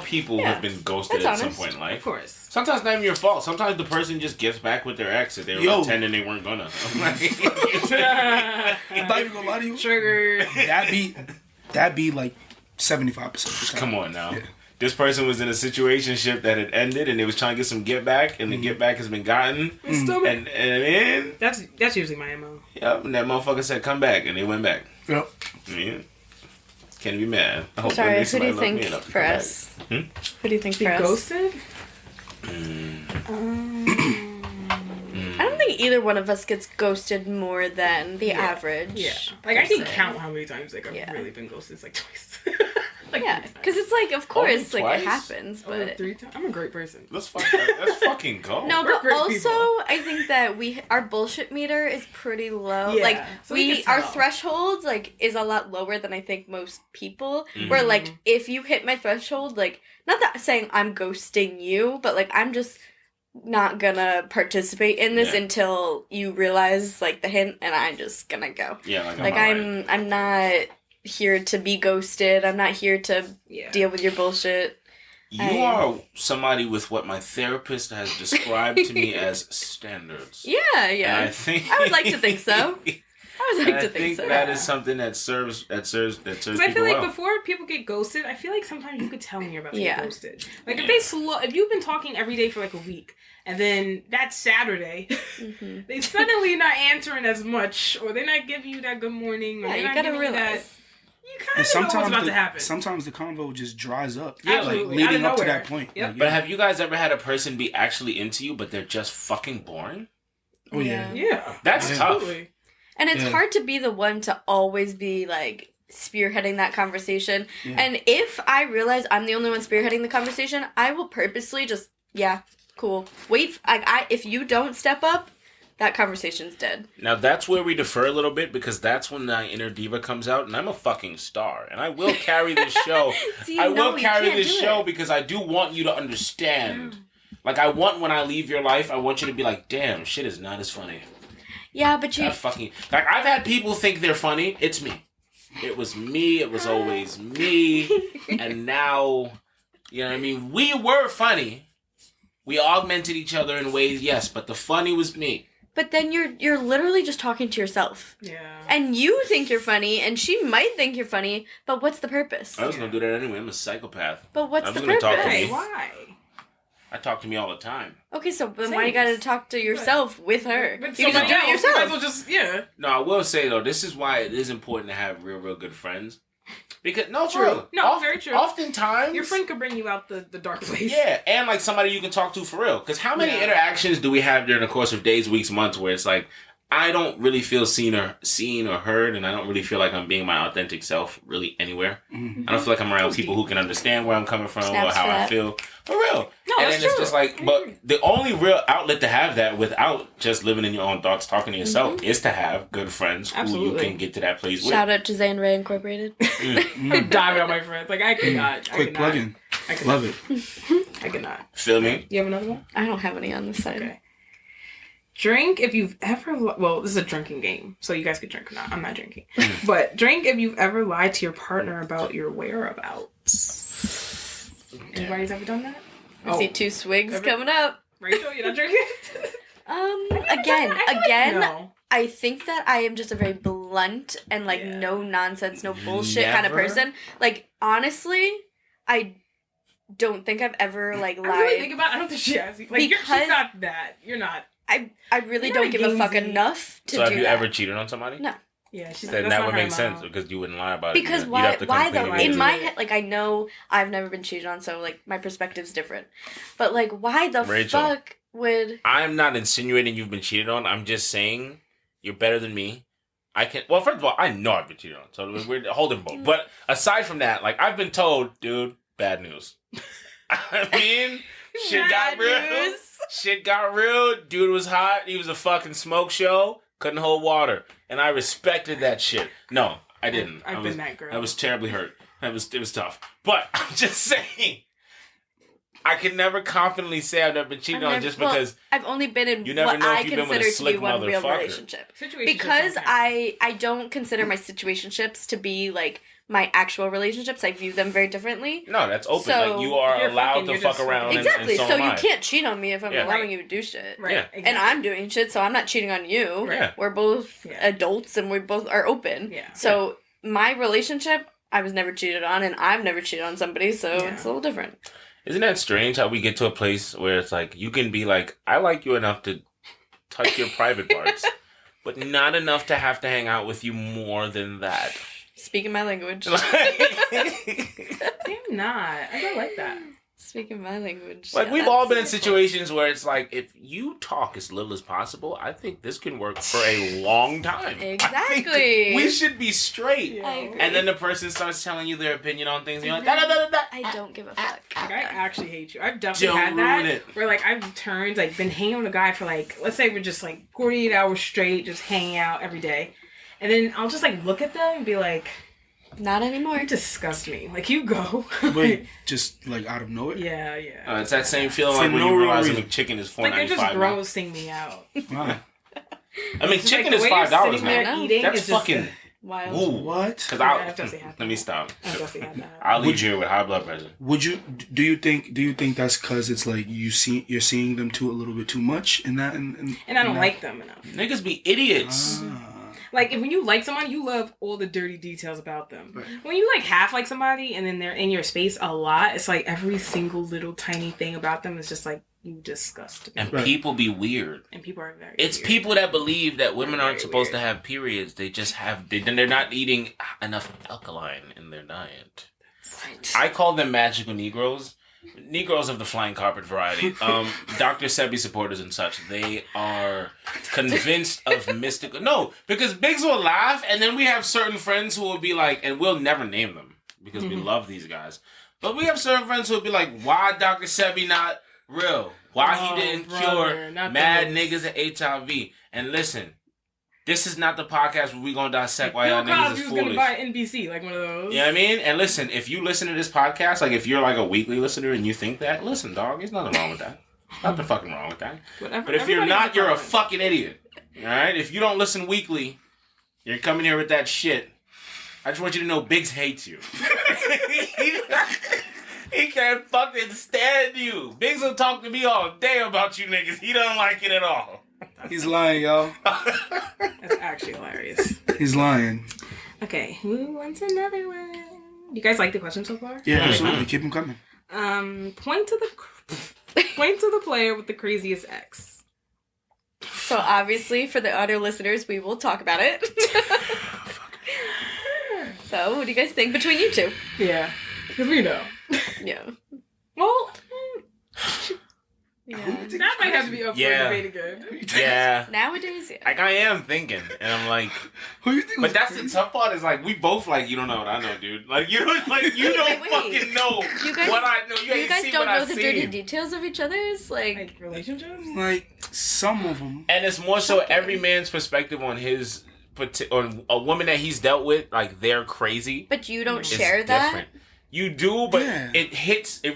people Yeah. have been ghosted That's at some honest. point in life. Of course. Sometimes not even your fault. Sometimes the person just gets back with their ex that they were Yo. pretending they weren't gonna. I'm not even gonna lie to you. Triggered. That be like 75% of the time. Come on now. Yeah. This person was in a situationship that had ended, and they was trying to get some get back, and the get back has been gotten. My stomach. And then, That's usually my MO. yep, and that motherfucker said, "Come back," and they went back. Yep. Yeah. Can't be mad. I hope one Sorry, day who do somebody you loves me think enough to for come back. us? Hmm? Who do you think Be for us? ghosted? I don't think either one of us gets ghosted more than the average. Yeah. Like, I can person. count how many times, like, I've Yeah. really been ghosted. It's like twice. Like, Yeah, because it's like, of course, Only like, it twice? happens, But but... 3 times. I'm a great person. Let's fucking go. No, We're but great also, people. I think that our bullshit meter is pretty low. Yeah, Like, so we can our tell. threshold, like, is a lot lower than I think most people. Mhm. Where, like, if you hit my threshold, like, not that saying I'm ghosting you, but, like, I'm just not gonna participate in this Yeah. until you realize, like, the hint, and I'm just gonna go. Yeah, Like, I'm not here to be ghosted. I'm not here to Yeah. deal with your bullshit. You are somebody with what my therapist has described to me as standards. Yeah, And yeah. I think I would like to think so. I would like I to think so. that is something that serves Because people I feel like well. before people get ghosted, I feel like sometimes you could tell when you're about to Yeah. get ghosted. Like if you've been talking every day for like a week, and then that Saturday, Mhm. they suddenly not answering as much, or they're not giving you that good morning, or Yeah, they're you not gotta giving you that. realize. You kind And of know what's sometimes about to happen. sometimes the convo just dries up. Yeah, like absolutely. leading Out up of to nowhere. that point. Yep. Like, But have you guys ever had a person be actually into you, but they're just fucking boring? Oh yeah. Yeah, That's tough. absolutely. And it's Yeah. hard to be the one to always be like spearheading that conversation. Yeah. And if I realize I'm the only one spearheading the conversation, I will purposely just cool. Wait, if you don't step up, that conversation's dead. Now that's where we defer a little bit because that's when my inner diva comes out, and I'm a fucking star, and I will carry this show. See, I no, will you carry can't this do show it. because I do want you to understand. Like I want when I leave your life, I want you to be like, damn, shit is not as funny. Yeah, but you. That fucking like I've had people think they're funny. It's me. It was me. It was always me. And now, you know what I mean? We were funny. We augmented each other in ways, yes, but the funny was me. But then you're literally just talking to yourself. Yeah. And you think you're funny, and she might think you're funny, but what's the purpose? I was gonna do that anyway. I'm a psychopath. But what's I was the gonna talk to purpose? me. Hey, why? I talk to me all the time. Okay, so then Same. why you gotta talk to yourself with her? But You can just do it somebody else, you might as yourself. well just yeah. No, I will say though, this is why it is important to have real good friends. Because no, for True. real. No, very true. Oftentimes, Your friend could bring you out the dark place. yeah, and like somebody you can talk to for real. Because how many Yeah. interactions do we have during the course of days, weeks, months, where it's like I don't really feel seen or heard, and I don't really feel like I'm being my authentic self really anywhere. Mhm. I don't feel like I'm around people who can understand where I'm coming from Snaps or how for I that. feel. For real. No, And that's then it's true. just like, I but agree. the only real outlet to have that without just living in your own thoughts, talking to yourself, is to have good friends who you Absolutely. can get to that place with. Shout out to Zay&Ray Incorporated. I die on my friends. Like I could not. I Quick could not. plug-in. I could Love not. it. I could not. Feel me? You have another one? I don't have any on this side. Okay. Drink if you've ever. Well, this is a drinking game, so you guys could drink or not. I'm not drinking, but drink if you've ever lied to your partner about your whereabouts. Anybody's ever done that? I see 2 swigs Ever- coming up. Rachel, you're not drinking. Again, I feel like no. I think that I am just a very blunt and like Yeah. no nonsense, no bullshit kind of Never? person. Like honestly, I don't think I've ever like I really think lied. about. I don't think she has. Like she's Because- not that. You're not. I really You're don't not give a fuck gamesy. enough to So have do you that. ever cheated on somebody? No. Yeah, she's. Then that's that not would her make sense MO. because you wouldn't lie about Because it. You'd why? have to come Why clean though? about in it. In my head, like I know I've never been cheated on, so like my perspective's different. But like, why the Rachel. fuck would? I'm not insinuating you've been cheated on. I'm just saying you're better than me. I can. Well, first of all, I know I've been cheated on, so we're a whole different boat. But aside from that, like I've been told, dude, bad news. I mean, shit got Bad real. news. Shit got real. Dude was hot. He was a fucking smoke show. Couldn't hold water, and I respected that shit. No, I didn't. I've I been was, that girl. I was terribly hurt. It was tough. But I'm just saying, I can never confidently say I've never been cheated on just because. I've only been in You never what know if I you've been with a consider to be slick one real motherfucker. relationship. Situationships Because are okay. I don't consider my situationships to be like my actual relationships. I view them very differently. No, that's open. So, like you are if you're allowed fucking, to you're fuck just around. fucking- Exactly. And so, So am you I. can't cheat on me if I'm Yeah. allowing Right. you to do shit. Right. Yeah. Exactly. And I'm doing shit, so I'm not cheating on you. Yeah. We're both Yeah. adults and we both are open. Yeah. So my relationship, I was never cheated on, and I've never cheated on somebody, so Yeah. it's a little different. Isn't that strange how we get to a place where it's like you can be like, I like you enough to touch your private parts, but not enough to have to hang out with you more than that. Speaking my language. I'm not. I don't like that. Speaking my language. Like, yeah, we've all that's been in simple. situations where it's like, if you talk as little as possible, I think this can work for a long time. I think Exactly. we should be straight. Yeah. I agree. And then the person starts telling you their opinion on things, and you're like, da-da-da-da-da. I don't give a fuck. Like, I actually hate you. I've definitely Don't had that. ruin it. Where, like, I've turned, like, been hanging with a guy for, like, let's say we're just, like, 48 hours straight, just hanging out every day. And then I'll just, like, look at them and be like, Not anymore. you disgust me. Like, you go. Wait, just like out of nowhere. Yeah. It's that same feeling For like when no you real realize reason. a chicken is Like, they're $4.95 just now. grossing me out. Wow. I mean, Just, chicken like, is the way you're $5 sitting now. there now. eating That's is just- fucking... Wild. Ooh. What? Because Yeah, I've definitely had that. let me stop. I've definitely had that. I'll leave you with high blood pressure. Would you? Do you think that's because it's like you're seeing them too a little bit too much in that? And I don't like them enough. Niggas be idiots. Like, when you like someone, you love all the dirty details about them. Right. When you, like, half like somebody and then they're in your space a lot, it's like every single little tiny thing about them is just like, you disgust me. And Right. people be weird. And people are very It's weird. people that believe that women aren't Very supposed to weird. have periods. They just have... They're not eating enough alkaline in their diet. I call them magical Negroes. Negroes of the flying carpet variety. Dr. Sebi supporters and such. They are convinced of mystical... No, because Biggs will laugh, and then we have certain friends who will be like... And we'll never name them, because we love these guys. But we have certain friends who will be like, why Dr. Sebi not real? Why he didn't brother, cure not mad those. niggas of HIV? And listen... This is not the podcast where we gonna dissect why Bill y'all niggas Cosby is was gonna foolish. buy NBC, like one of those. You know what I mean? And listen, if you listen to this podcast, like if you're like a weekly listener and you think that, listen, dog, there's nothing wrong with that. Nothing fucking wrong with that. Whatever, But if you're everybody not, has you're a problem. fucking idiot. Alright? If you don't listen weekly, you're coming here with that shit. I just want you to know Biggs hates you. He can't fucking stand you. Biggs will talk to me all day about you niggas. He doesn't like it at all. He's lying, y'all. That's actually hilarious. He's lying. Okay, who wants another one? You guys like the question so far? Yeah, absolutely. Keep him coming. Point to the player with the craziest ex. So obviously, for the other listeners, we will talk about it. So, what do you guys think between you two? Yeah, because we know. Yeah. Well, Yeah. that might have to be up for Yeah. debate again. Yeah. Nowadays, yeah. Like, I am thinking, and I'm like... Who you think? But was that's crazy? the tough part is like we both like you don't know what I know, dude. Like you don't Wait. fucking know You guys- what I know. You, You ain't guys seen don't what I know the dirty seen. details of each other's? Like, Like relationships. Like some of them. And it's more so every man's perspective on his on a woman that he's dealt with. Like they're crazy. but you don't is share that? different. You do, but Yeah. it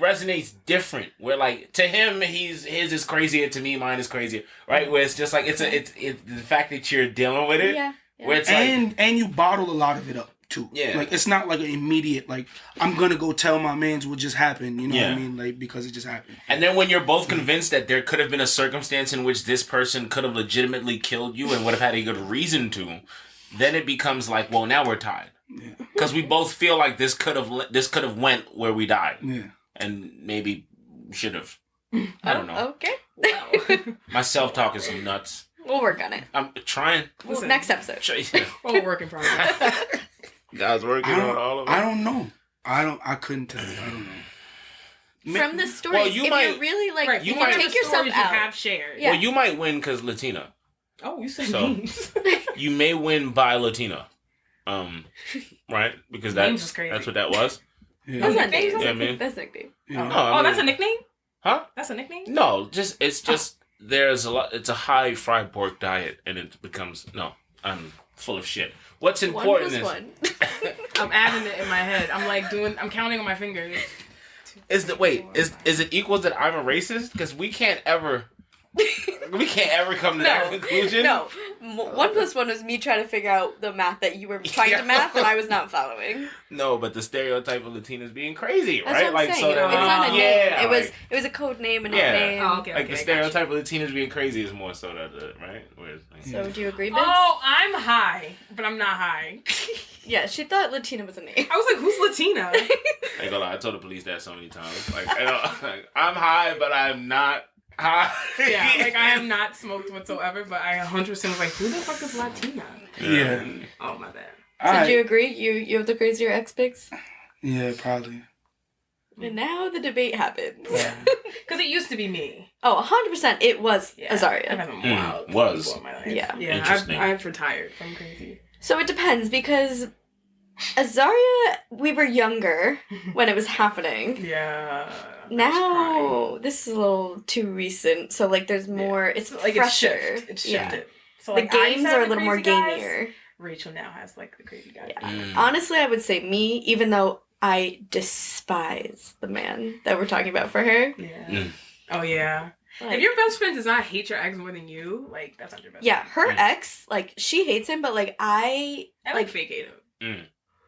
resonates different. Where like to him, his is crazier. To me, mine is crazier. Right? Where it's just like it's the fact that you're dealing with it. Yeah. Where it's like And you bottle a lot of it up too. Yeah. Like it's not like an immediate like I'm gonna go tell my mans what just happened. You know what Yeah. I mean? Like because it just happened. And then when you're both convinced that there could have been a circumstance in which this person could have legitimately killed you and would have had a good reason to, then it becomes like, well, now we're tied. Because we both feel like this could have went where we died. Yeah. And maybe should have. I don't know. Okay. My self-talk is nuts. We'll work on it. I'm trying. Listen. Next episode. Oh, work in progress. Guys working on all of it. I don't know. I couldn't tell you. I don't know. From the stories, Well, you if might- you're really like, Right, you you might- take yourself stories out. You have shared. Yeah. Well, you might win because Latina. Oh, you said So- names. You may win by Latina. Right? Because Names is crazy. that's what that was. Yeah. That's not Nicknames? name. Yeah, man. That's nickname. Yeah. No, I Oh, that's a mean- nickname? Huh? That's a nickname? No, it's just there's a lot. It's a high fried pork diet, and it becomes no. I'm full of shit. What's One important plus is one. I'm adding it in my head. I'm counting on my fingers. is it equals that I'm a racist? Because we can't ever come to that conclusion. No. 1 plus 1 was me trying to figure out the math that you were trying to math and I was not following. No, but the stereotype of Latinas being crazy, That's right? what I'm saying. that It's not a name. yeah, It was a code name, a Yeah. nickname. Oh, okay. like the I got you. stereotype of Latinas being crazy is more so that right. Whereas, like, So do you agree, Biggs? Oh, I'm high, but I'm not high. Yeah, she thought Latina was a name. I was like, who's Latina? I ain't gonna lie, I told the police that so many times. Like, like I'm high, but I'm not high. Yeah, like I have not smoked whatsoever, but I 100% was like, who the fuck is Latina? Yeah. Oh, my bad. All So right. do you agree? You have the crazier ex, Biggs? Yeah, probably. And now the debate happens. Yeah. Because it used to be me. Oh, 100%. It was Azaria. I've had some wild was. people in my life. Yeah. Yeah. Interesting. I've retired from crazy. So it depends because Azaria, we were younger when it was happening. Yeah. Now, this is a little too recent. So, like, there's more, it's like fresher. It's shifted. So, The like, I used games to have are a the little more crazy guys. gamier. Rachel now has, like, the crazy guys. Yeah. Honestly, I would say me, even though I despise the man that we're talking about for her. Yeah. Oh, yeah. Like, If your best friend does not hate your ex more than you, like, that's not your best yeah, friend. her ex, like, she hates him, but, like, I like fake hate him.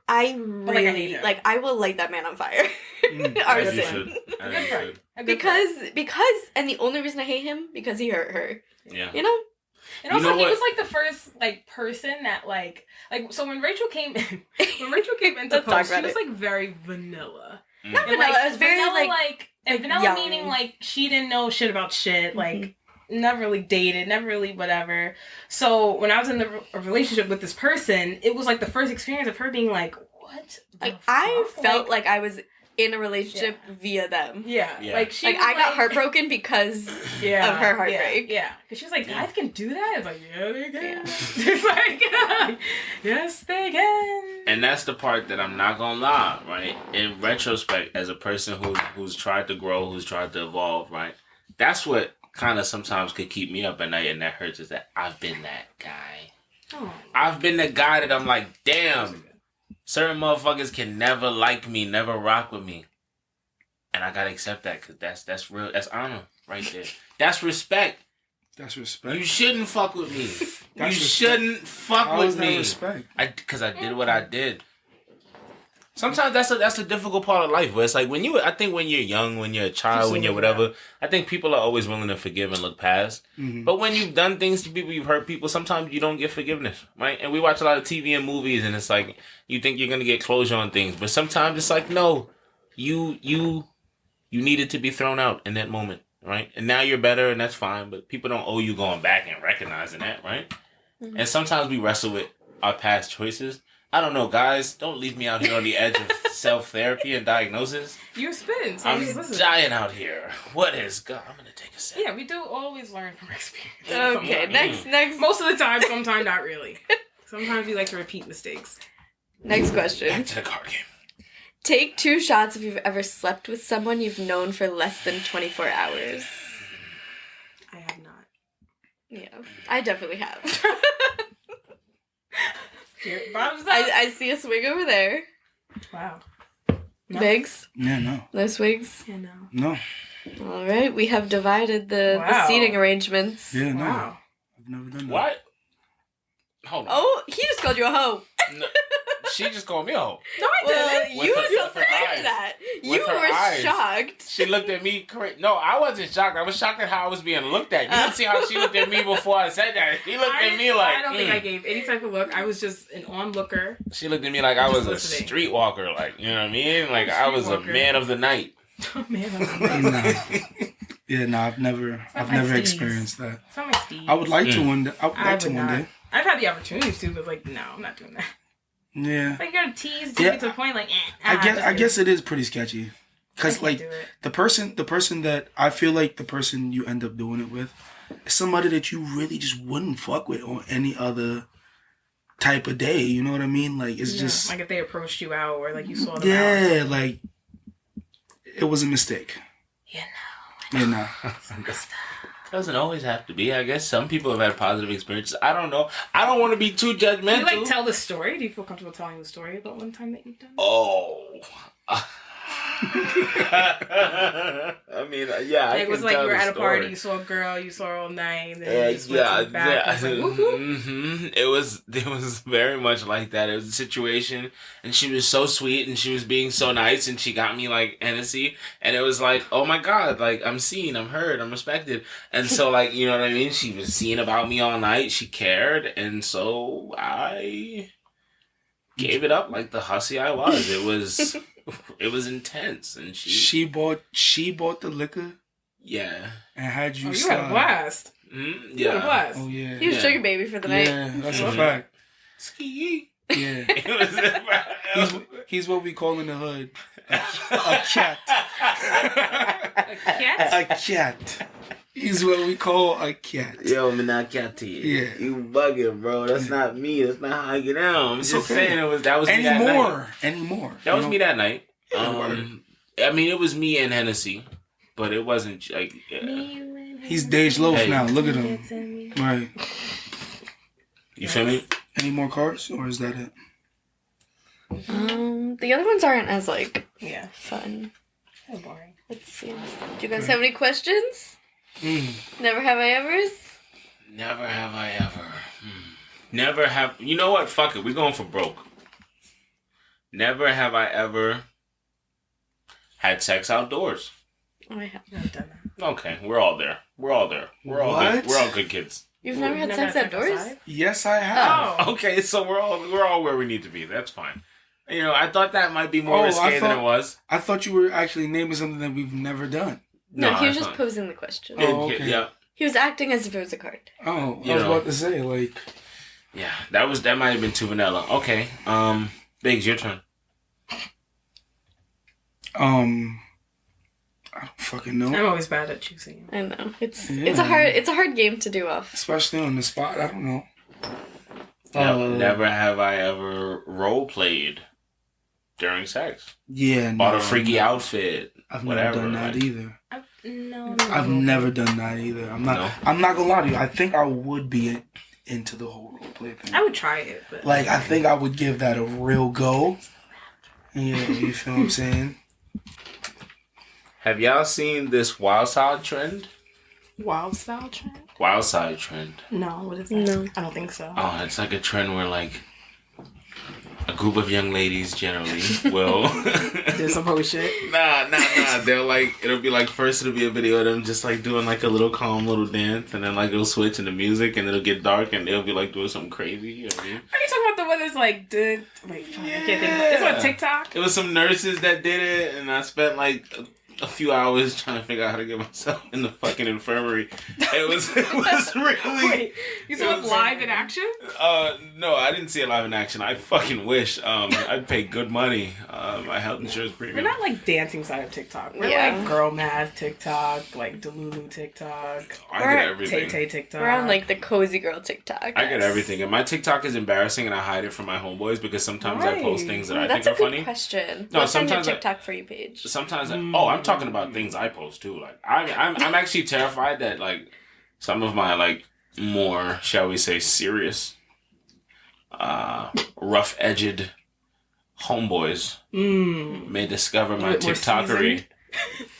I But, like, I hate really, him. like, I will light that man on fire. As you Arson. should. As you should. A good friend. Because, and the only reason I hate him, because he hurt her. Yeah. You know? And also, You know he what? was like the first like person that like so when Rachel came into Let's talk post, she about was it. like very vanilla. Not And, vanilla, like, it was very, vanilla, like and vanilla young. meaning like she didn't know shit about shit, like never really dated, never really whatever. So when I was in a relationship with this person, it was like the first experience of her being like, what? Like, the I fuck? felt like I was in a relationship via them. Yeah. Yeah. Like she Like, was I got heartbroken because of her heartbreak. Yeah. Because she was like, guys can do that? It's like, yeah, they can. Yeah. It's like, yes, they can. And that's the part that I'm not gonna lie, right? In retrospect, as a person who's tried to grow, who's tried to evolve, right? That's what kind of sometimes could keep me up at night, and that hurts, is that I've been that guy. Oh. I've been the guy that I'm like, damn, certain motherfuckers can never like me, never rock with me. And I gotta accept that, because that's real, that's honor right there. That's respect. That's respect. You shouldn't fuck with me. That's you respect. shouldn't fuck How with is that me. respect? Because I did what I did. Sometimes that's a difficult part of life, where it's like I think when you're young, when you're a child, when you're whatever, I think people are always willing to forgive and look past. Mm-hmm. But when you've done things to people, you've hurt people, sometimes you don't get forgiveness, right? And we watch a lot of TV and movies, and it's like you think you're gonna get closure on things, but sometimes it's like, no, you needed to be thrown out in that moment, right? And now you're better, and that's fine. But people don't owe you going back and recognizing that, right? Mm-hmm. And sometimes we wrestle with our past choices. I don't know, guys. Don't leave me out here on the edge of self-therapy and diagnosis. You're spitting, so I'm just listen. dying out here. What is God? I'm going to take a sip. Yeah, we do always learn from experience. Okay, Sometimes. next Most of the time, sometimes not really. Sometimes we like to repeat mistakes. question. Back to the card game. Take 2 shots if you've ever slept with someone you've known for less than 24 hours. I have not. Yeah, I definitely have. Here, bottoms up. I see a swig over there. Wow. No. Biggs? Yeah, no. No swigs? Yeah, no. No. All right, we have divided the Wow. seating arrangements. Yeah, no. Wow. I've never done that. What? Hold on. Oh, he just called you a hoe. No, she just called me a hoe. No, I Well, didn't. With you her- were with her eyes. saying that. With You her were eyes. shocked. She looked at me correct. No, I wasn't shocked. I was shocked at how I was being looked at. You didn't see how she looked at me before I said that. She looked at me like, I don't think I gave any type of look. I was just an onlooker. She looked at me like I Just was listening. a streetwalker. Like, you know what I mean? Like, I was a Streetwalker. man of the night. Oh, man. No. Yeah, no, I've never my steez. experienced that. It's not my Steve. I would like to one day. I would I like to would one not. day. I've had the opportunities to, but like, no, I'm not doing that. Yeah. Like, you're gonna tease Yeah, to the point, like, I guess it is pretty sketchy. Cause like do it. the person that I feel like the person you end up doing it with is somebody that you really just wouldn't fuck with on any other type of day. You know what I mean? Like it's just like if they approached you out or like you saw them out. yeah, like it was a mistake. Yeah, Yeah, no. Doesn't always have to be. I guess some people have had positive experiences. I don't know. I don't want to be too Do judgmental. you like tell the story? Do you feel comfortable telling the story about one time that you've done? Oh. I mean, yeah. Like, I it was can like tell you were the at a story. party, you saw a girl, you saw her all night, and then you just went Yeah, to the back. yeah. And it's like, whoop, whoop. It was very much like that. It was a situation, and she was so sweet, and she was being so nice, and she got me like Hennessy, and it was like, oh my God, like I'm seen, I'm heard, I'm respected, and so like, you know what I mean? She was seeing about me all night. She cared, and so I gave it up like the hussy I was. It was intense, and She bought the liquor yeah. and had you Oh, you slide. had a blast. Mm, You had a yeah. blast. Oh yeah. He was Yeah. sugar baby for the night. Yeah, that's a Mhm. fact. Ski. Yeah. It was, He's what we call in the hood a cat. A cat? A cat. He's what we call a cat. Yo, I'm not cat to you. Yeah. You bugging, bro. That's not me. That's not how I get down. I'm just saying that was me that night. Anymore. That was me that night. Yeah, I mean, it was me and Hennessy, but it wasn't like. He's Dej Loaf Hey. now. Look at him. Right. You feel me? Any more cards, or is that it? The other ones aren't as like Yeah. fun. So boring. Let's see. Do you guys have any questions? Never have I ever's? Never have I ever. Never have. You know what? Fuck it. We're going for broke. Never have I ever had sex outdoors. I have. I've done that. Okay, we're all there. We're all there. We're all What? good. We're all good kids. You've never had sex had outdoors? outside? Yes, I have. Oh. Okay, so we're all where we need to be. That's fine. You know, I thought that might be more risque than it was. I thought you were actually naming something that we've never done. No, he was I just thought- posing the question. Oh, okay. Yeah, He was acting as if it was a card. Oh, You I was know. about to say, like... yeah. That might have been too vanilla. Okay, Biggs, your turn. I don't fucking know. I'm always bad at choosing. I know. It's Yeah. it's a hard game to do off. Especially on the spot, I don't know. Never have I ever role played during sex. Yeah, Bought no, a freaky outfit. I've whatever, never done that like- either. No. I've never done that either. I'm not gonna lie to you. I think I would be into the whole role play thing. I would try it, but Like, I think I would give that a real go. Yeah, you feel what I'm saying? Have y'all seen this wild side trend? wild style trend? Wild side trend. No, what is that? No. I don't think so. Oh, it's like a trend where like a group of young ladies generally will. Do some whole shit. Nah. They'll like, it'll be like, first it'll be a video of them just like doing like a little calm little dance, and then like it'll switch into music and it'll get dark and they'll be like doing something crazy. You know what I mean? Are you talking about the one that's like, wait, fuck, I can't think of it. It's on TikTok. It was some nurses that did it, and I spent like a few hours trying to figure out how to get myself in the fucking infirmary. It was really. Wait, you saw it live in action? No, I didn't see it live in action. I fucking wish. I'd pay good money. My health insurance We're premium. not like dancing side of TikTok. We're Yeah. like girl math TikTok, like Delulu TikTok, I get Tay everything. Tay TikTok. We're on like the cozy girl TikTok. I get everything, and my TikTok is embarrassing, and I hide it from my homeboys because sometimes I post Right. things that I That's think a are good funny. question. No, What's on your sometimes I- TikTok for you page? Sometimes, I'm talking about things I post too. Like I'm actually terrified that like some of my like more, shall we say, serious, rough-edged homeboys may discover my More TikTokery. seasoned?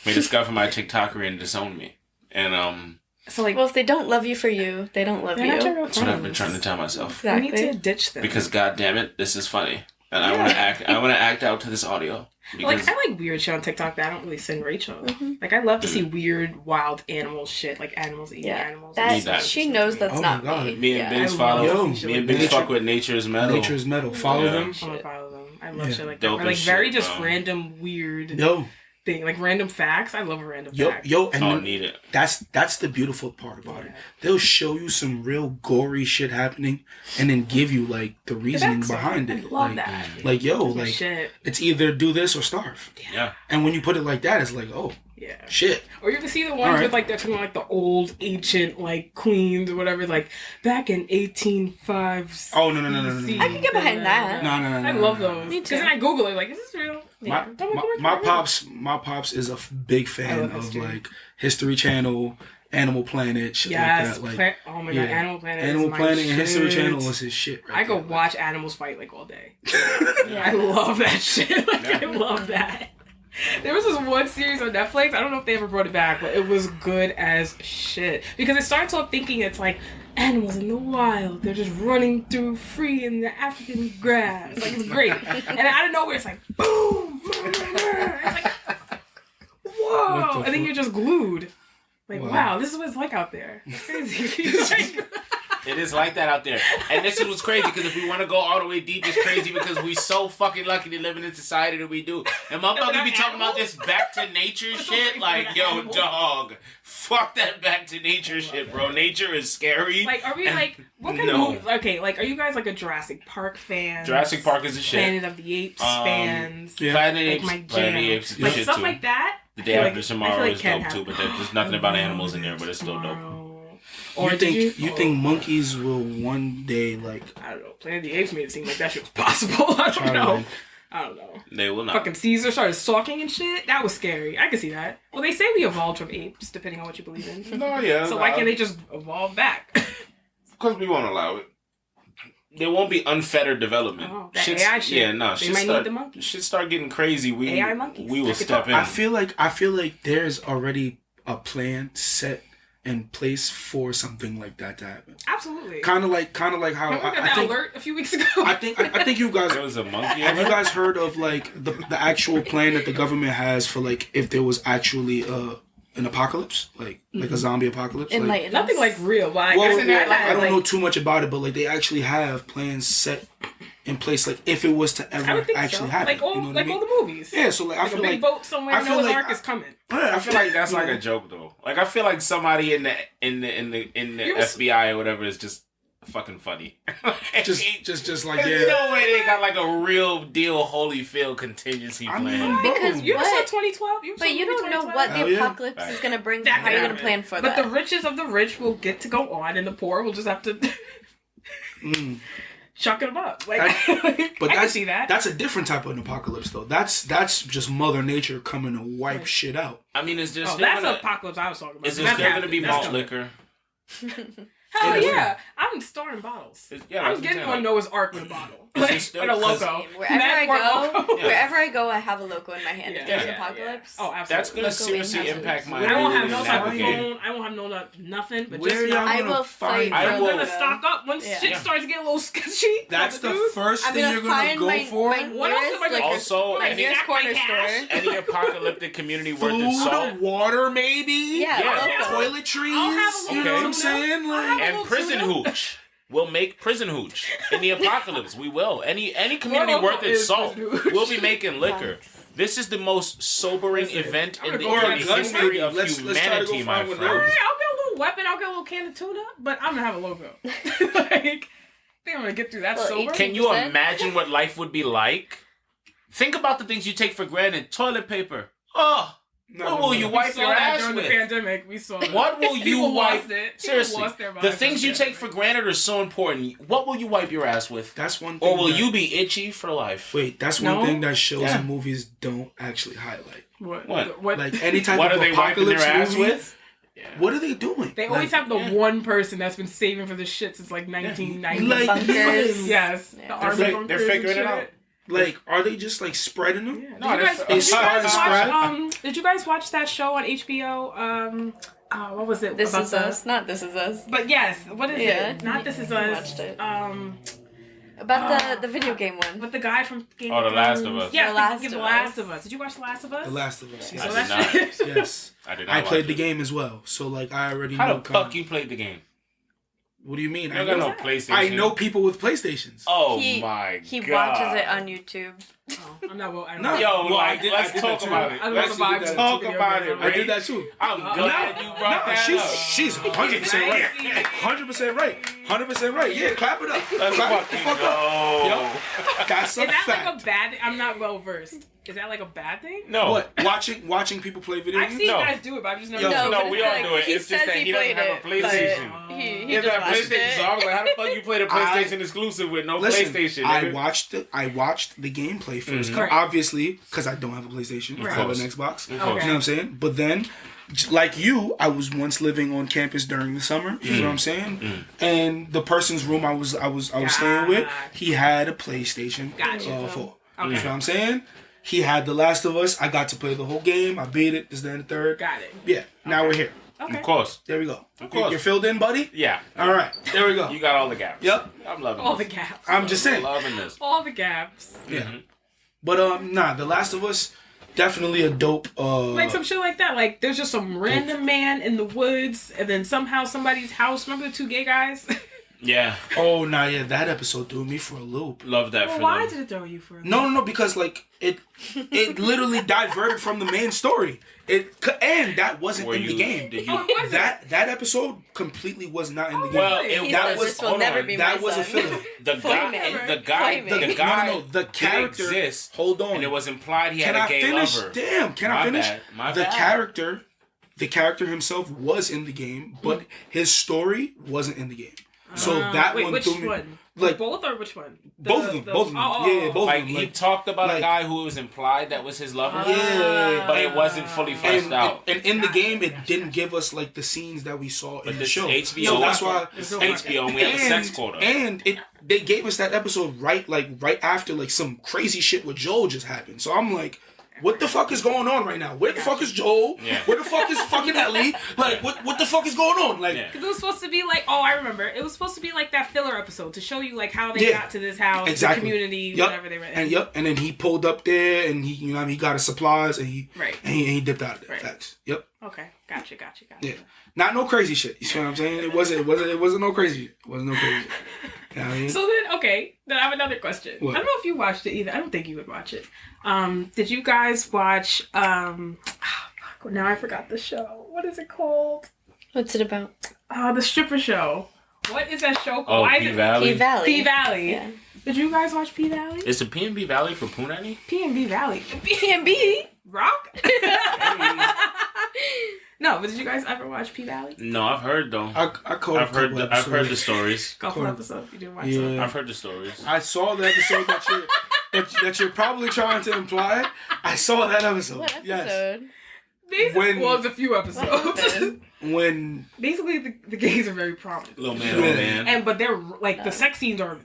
May discover my TikTokery and disown me. And So like, Well, if they don't love you for you, they don't love they're you. not your real that's what I've been friends. trying to tell myself. We Exactly. need to ditch them. Because God damn it, this is funny, and I want to act. I want to act out to this audio. Because Like, I like weird shit on TikTok that I don't really send Rachel. Like, I love to see weird, wild animal shit, like animals eating Yeah, animals. Need that that. she knows that's Oh not my God. me. me and Yeah. Biggs I follow. love Me and shit Biggs like fuck with Nature's Metal. Nature's Metal. Follow Yeah. them. I'm gonna follow them. I love Yeah. shit like Dope that. Or, like, as very shit, just bro. random, weird Yo, thing. Like, random facts. I love a random fact. and Oh, then need it. that's the beautiful part about it. They'll show you some real gory shit happening, and then give you like the reasoning That's it. behind I it. love like, that. like yo, Good like shit. it's either do this or starve. Yeah. And when you put it like that, it's like, oh Yeah. shit. Or you can see the ones Alright. with like they're talking about, like the old ancient like queens or whatever, like back in 1805. Oh no. I can get behind that. No. I love those. Me too. Because then I Google it, like, is this real? My, Don't look my, like my pops is a big fan love of history. like History Channel, Animal Planet, shit Yes, like that. Like oh my god, Animal Planet. Animal is my Planet and History shit. Channel was his shit. Right I could there. watch animals fight like all day. Yeah. I love that shit. Like, I love that. There was this one series on Netflix. I don't know if they ever brought it back, but it was good as shit. Because it starts off thinking it's like animals in the wild. They're just running through free in the African grass. Like, it's great. And then out of nowhere, it's like, boom! It's like, whoa! What the And then fuck? you're just glued. Like, Wow. wow, this is what it's like out there. It's crazy. Like, It is like that out there. And this is what's crazy, because if we want to go all the way deep, it's crazy because we so fucking lucky to live in the society that we do. And motherfuckers be talking about this back to nature shit. Like, yo, dog, fuck that back to nature shit, bro. Nature is scary. Like, are we like, what kind of movies? Okay, like, are you guys like a Jurassic Park fan? Jurassic Park is a shit. Planet of the Apes fans. Yeah. Planet of Like, the my Apes. Planet of the jam. Apes is Like, shit stuff too. like that. The Day After I Tomorrow feel like is can dope too, happen. but there's nothing about animals in there, but it's still dope. Or You think monkeys will one day like? I don't know. Planet of the Apes made it seem like that shit was possible. I don't know. I don't know. They will not. Fucking Caesar started stalking and shit. That was scary. I can see that. Well, they say we evolved from apes, depending on what you believe in. No, yeah. So why can't they just evolve back? Because we won't allow it. There won't be unfettered development. Oh, that AI shit. Yeah, no. They might need the monkeys. Shit start getting crazy. AI monkeys. We will They can step talk. in. I feel like there's already a plan set in place for something like that to happen. Absolutely. Kind of like how Remember that I think. alert a few weeks ago? I think you guys. There was a monkey. Have you guys heard of like the actual plan that the government has for like if there was actually an apocalypse, like a zombie apocalypse? Like, Enlighten Nothing us. like real. Like, well, isn't that I don't like, know too much about it, but like they actually have plans set in place, like if it was to I ever would think actually so. happen. Like all, you know what like I mean? all the movies. Yeah, so like I Like a feel big like boat somewhere. I feel Noah's like Ark is coming. I feel like that's like you know, a joke though. Like I feel like somebody in the FBI or whatever is just fucking funny. just like There's no way they got like a real deal Holyfield contingency I plan. mean, Because You ever saw what? 2012? But you don't know what Hell the yeah. apocalypse is gonna bring. That How are you could gonna plan for But that? the richest of the rich will get to go on, and the poor will just have to chucking them up. Like, But I can that's see that. that's a different type of an apocalypse though. That's just Mother Nature coming to wipe shit out. I mean, it's just that's the apocalypse I was talking about. Is there That's still gonna be happening. That's malt coming. liquor? Hell Yeah. yeah! I'm storing bottles. Yeah, I'm that's getting what on I'm saying, Noah's Ark with a bottle. Is Like, it with still- a logo. Wherever I Mad go, logo. wherever I go, I have a logo in my hand. If there's Yeah. apocalypse, Oh, That's absolutely. gonna Local seriously hazards. impact my I won't have ability no to type of navigate. phone. I won't have nothing. But Where just y'all I gonna will find? fight I for I'm will- gonna the- stock up once Yeah. shit starts getting a little sketchy. That's the Dude. first I'm thing gonna you're gonna find go my for. What else am I gonna nearest, like, Also, my any- nearest Stack my corner cash. store. Any apocalyptic community worth its Food, salt. water, maybe. Yeah, Yeah. local. Toiletries. I'll have a You know what I'm little saying? tuna. Like, I'll have And prison hooch. We'll make prison hooch in the apocalypse. We will. Any community Well, worth its is salt. prison hooch. We'll be making liquor. This is the most sobering Listen, event I'm in the, gonna go in the grab history maybe. of Let's try to go humanity, my find one of friend. Alright, I'll get a little weapon. I'll get a little can of tuna. But I'm gonna have a logo. Like, I think I'm gonna get through that Well, sober. Can you 100%. imagine what life would be like? Think about the things you take for granted. Toilet paper. Oh, what will you We wipe saw your that ass during with? the pandemic. We saw that. What will you People wipe? lost it. People Seriously, lost their the minds things during you the take for pandemic. granted are so important. What will you wipe your ass with? That's one thing. Or will that- you be itchy for life? Wait, that's one No? thing that shows Yeah. and movies don't actually highlight. What? Like any type What of are they wiping their apocalypse ass movie, with? What are they doing? They always Like, have the one person that's been saving for this shit since like 1990. Like, Bunkers. Yes. Yeah. The army They're bunkers and figuring it shit. out. Like, are they just like spreading them? Yeah. No, Did you guys, they're- did you guys They start watch, did you guys watch that show on HBO? What was it? This about is the- us, not this is us. But yes, what is Yeah. it? Not This Is I Us. watched it. Oh, About the video game one. With the guy from Game Oh, of The Last of Thrones. Us. Yes, The The Last Last of of Us. Did you watch The Last of Us? The Last of Us. I Yes. did that's not. it. Yes. I did not. I watch played it. the game as well, so like I already How know. the fuck you played the game? What do you mean? You don't got no PlayStation. I know people with PlayStations. Oh He- my He god. watches it on YouTube. Oh, I'm not. I don't No. know. Yo, Well, like, I did let's that talk too. about it. I love Let's the vibes of talk video about games. it. I did Ray. that too. I'm glad you brought that she's up. she's 100% right. 100% right. 100% right. Yeah, clap it up. Let's Clap the fucking fuck go. up. Yo, that's a Is that fact. like a bad? I'm not well versed. Is that like a bad thing? No. What? Watching people play video I've games? seen No. you guys do it, but I've just never. Yo, done it. No, but we it's all like, do it. he It's just says that he he doesn't played have a it, but PlayStation. He He doesn't just have a watched PlayStation, it. so I was like, how the fuck you played a PlayStation exclusive with no Listen, PlayStation? I nigga? watched the gameplay first, Mhm. Right. obviously, because I don't have a PlayStation. I have an course. Xbox. Of You course. know what I'm saying? But then, like you, I was once living on campus during the summer. You know what I'm saying? And the person's room I was staying with, he had a PlayStation Gotcha. 4. Okay. You know what I'm saying? He had The Last of Us. I got to play the whole game. I beat it. This, that, and the third. Got it. Yeah. Now we're here. Okay. Of course. There we go. Of course. You're filled in, buddy? Yeah. All right. There we go. You got all the gaps. Yep. I'm loving All the this. gaps. I'm just saying. Loving this. All the gaps. Yeah. But nah, The Last of Us, definitely a dope Like some shit like that. Like there's just some random man in the woods, and then somehow somebody's house. Remember the two gay guys? Yeah. Oh, nah, yeah, that episode threw me for a loop. Love that Well, for why them. did it throw you for? No, because like it literally diverted from the main story. And that wasn't in the game. Did Oh, you, it wasn't. That episode completely was not in the game. well, He that says was this will hold never on. be that my was a son. filler. The guy, Flaming. the guy, Flaming. the guy. No, the character did exist. Hold on. And it was implied he Can had I a gay finish? lover. Damn, can I My finish? bad, my the bad. The character himself was in the game, but his story wasn't in the game. So that wait, one which threw me. one? Like Both or which one? both of them. Both of them. Oh, Yeah, both Like of them. he talked about a like- guy who was implied that was his lover. Yeah. But it wasn't fully fleshed out. And in the game, it didn't give us like the scenes that we saw in But the this show. is HBO. So that's why It's so HBO, and we have a sex quota. And they gave us that episode right after like some crazy shit with Joel just happened. So I'm like, what the fuck is going on right now? Where the fuck is Joel? Yeah. Where the fuck is fucking Ellie? Like, what the fuck is going on? Like, Yeah. Because it was supposed to be like, oh, I remember. It was supposed to be like that filler episode to show you like how they got to this house, exactly. the community, Yup. whatever they were in. And then he pulled up there and he, he got his supplies and he, Right. and he dipped out of there. Right. Facts. Yep. Okay, gotcha. Yeah. Not no crazy shit. You see what I'm saying? It wasn't no crazy shit. It wasn't no crazy shit. You know what I mean? So then I have another question. What? I don't know if you watched it either. I don't think you would watch it. Did you guys watch? Now I forgot the show. What is it called? What's it about? The stripper show. What is that show called? Oh, Why P is it Valley. P Valley. P Valley? Yeah. Did you guys watch P Valley? Is the PNB Valley for Punani? P&B Valley. P&B. Rock? No, but did you guys ever watch P Valley? No, I've heard though. I caught I've heard. a couple I've heard the episodes. stories. Couple Cool. episodes. You didn't watch Yeah. them. I've heard the stories. I saw the episode that you're probably trying to imply. I saw that episode. What Yes. episode? When- Well, it's a few What episodes. happened? When Basically, the gays are very prominent. Little man, old man. But they're like the sex scenes are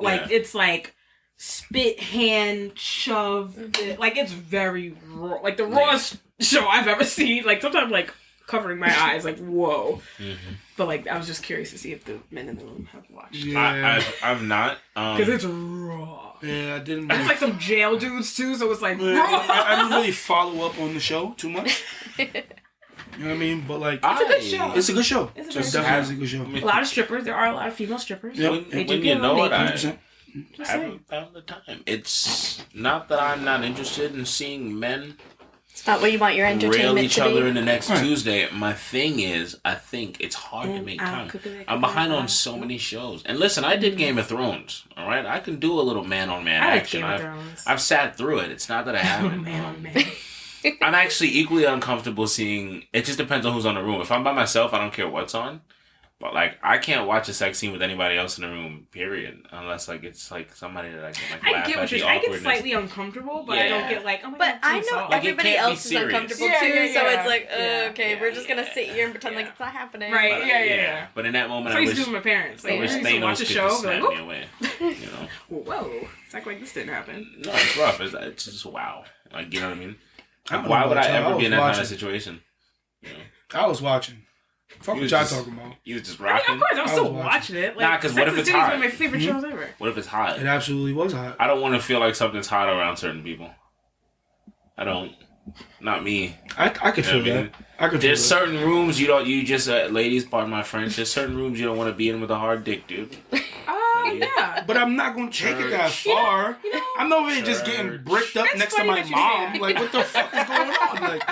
like Yeah. it's like spit, hand, shove, like it's very raw, like the rawest show I've ever seen. Like sometimes like covering my eyes, like whoa. But like I was just curious to see if the men in the room have watched yeah, I've not. because it's raw. yeah, I didn't. And it's Really, like some jail dudes too, so it's like yeah, raw. I didn't really follow up on the show too much. You know what I mean? But like, It's a good show. it's a good show. It's a It's very definitely a good show. A lot of strippers. There are a lot of female strippers. Yep. When, They do when get you a know little it, I 100%. Just saying. haven't found the time. It's not that I'm not interested in seeing men It's not what you want your rail entertainment each to other be. in the next Right. Tuesday. My thing is, I think it's hard to make time. I'm behind on so many shows. And listen, I did Game of Thrones. All right, I can do a little man-on-man I like action. Game of Thrones. I've sat through it. It's not that I haven't. Man. I'm actually equally uncomfortable seeing. It just depends on who's on the room. If I'm by myself, I don't care what's on. But like, I can't watch a sex scene with anybody else in the room. Period. Unless like it's like somebody that I can like I laugh get at what the you're saying. I get awkwardness. slightly uncomfortable, but I don't Yeah. get like, oh my But God, I it's so know soft. Like, it everybody can't be else is serious. uncomfortable Yeah, too, yeah, so yeah. it's like, Yeah, okay, yeah, we're just gonna yeah, sit here and pretend yeah. like it's not happening. Right. But, Yeah. But in that moment, That's what I I used wish, to do with my parents. Like, I wish I used to watch Thanos a could show, just be like, snap me oh, away. You know. whoa, it's like this didn't happen. No, it's rough. It's just wow. Like, you know what I mean? I don't Why know would about I y'all. ever be in that kind of watching. situation? You know? I was watching. Fuck You what was y'all just- talking about. You was just I mean, rocking. of course, I'm I still was watching it. Like, Nah, 'cause what Sex if and it's the City is hot? one of my favorite shows ever. What if it's hot? It absolutely was hot. I don't want to feel like something's hot around certain people. I don't. Not me. I could feel You know what I that. mean? I could feel There's that. certain rooms you just ladies, pardon my French. There's certain rooms you don't want to be in with a hard dick, dude. Yeah. But I'm not gonna take it that Church. far. I'm not really just getting Church. bricked up It's next to funny my that you say that. mom. Like, what the fuck is going on? Like,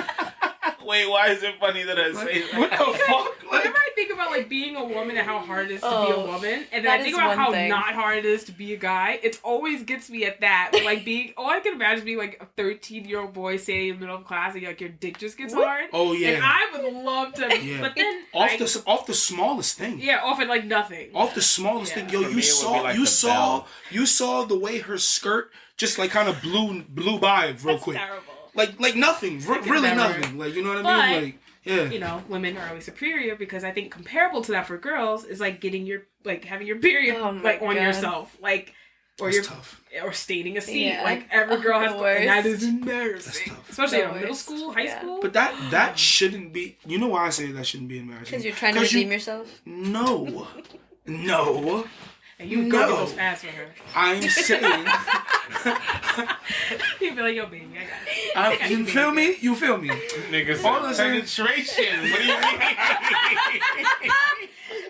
Wait, why is it funny that I say that? what the fuck? Whenever Like, I think about like being a woman and how hard it is to be a Oh, woman, and then that I think is about one how thing. not hard it is to be a guy, it always gets me at that. Like being, I can imagine being like a 13-year-old boy standing in the middle of class and like your dick just gets hard. oh And yeah, I would love to, Yeah. but then off the smallest thing. yeah, often like nothing. Off the smallest Yeah. thing, yo, For me, it would be like you saw the way her skirt just like kind of blew by real That's quick, terrible. like nothing, could really never. nothing, like, you know what I But- mean, like, yeah, You know, women are always superior because I think comparable to that for girls is like getting your like having your period Oh my like on God. yourself, like or that's you're tough. or staining a seat. Yeah. Like every girl has, The and that worst. is embarrassing, tough. especially The in middle worst. school, high Yeah. school. But that shouldn't be. You know why I say that shouldn't be embarrassing? Because you're trying to 'Cause you- redeem yourself. No, and you would go No. get those ass for her. I'm saying. You'd be like, "Yo, baby, I got it." You feel me? You feel me? Niggas All I'm saying- penetration. What do you mean?